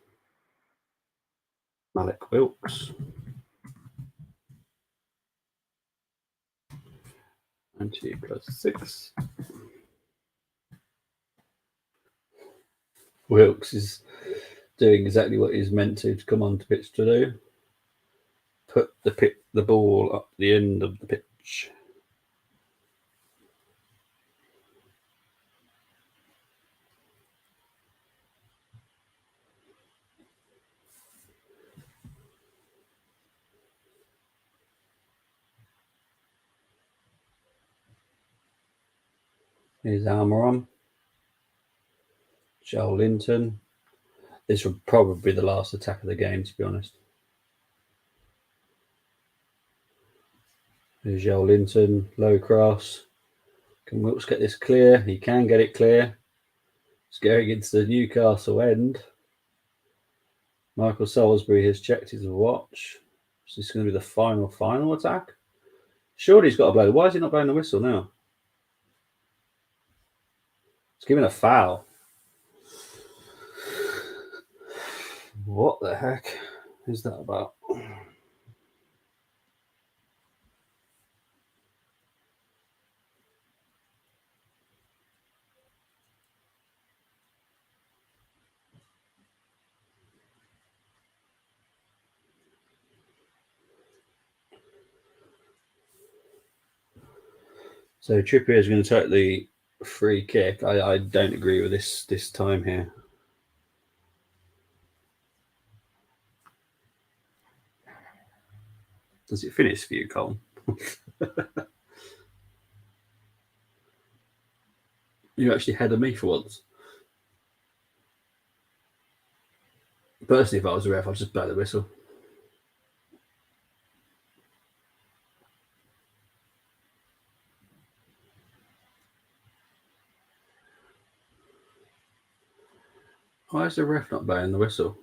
Malik Wilkes. 90 plus 6. Wilkes is doing exactly what he's meant to come on to pitch to do. Put the ball up the end of the pitch. Ipswich. Here's Almiron. Joel Linton. This will probably be the last attack of the game, to be honest. There's Joel Linton, low cross. Can Wilkes get this clear? He can get it clear. It's going into the Newcastle end. Michael Salisbury has checked his watch. Is this going to be the final attack? Surely he's got to blow. Why is he not blowing the whistle now? It's giving a foul. What the heck is that about? So Trippier is going to take the free kick. I don't agree with this time here. Does it finish for you, Colin? You actually ahead of me for once. Personally, if I was a ref, I'd just blow the whistle. Why is the ref not blowing the whistle?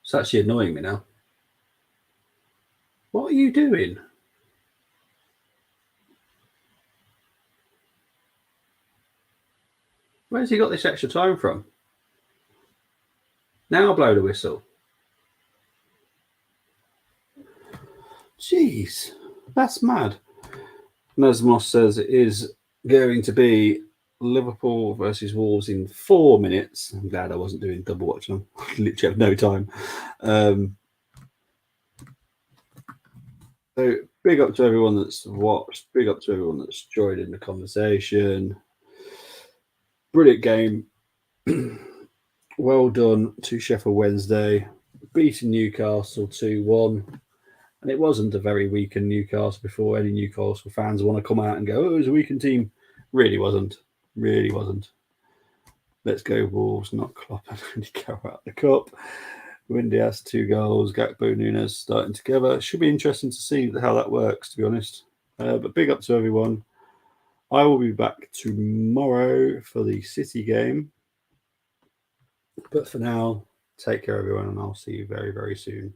It's actually annoying me now. What are you doing? Where's he got this extra time from? Now blow the whistle. Jeez, that's mad. Nesmos says it is going to be Liverpool versus Wolves in 4 minutes. I'm glad I wasn't doing double watching. Literally have no time. So big up to everyone that's watched. Big up to everyone that's joined in the conversation. Brilliant game. Well done to Sheffield Wednesday. Beating Newcastle 2-1. And it wasn't a very weakened Newcastle before any Newcastle fans want to come out and go, oh, it was a weakened team. Really wasn't. Really wasn't. Let's go Wolves, not Klopp and Andy Carroll out the cup. Windy has 2 goals. Gakpo, Nunes starting together. Should be interesting to see how that works, to be honest. But big up to everyone. I will be back tomorrow for the City game. But for now, take care, everyone, and I'll see you very, very soon.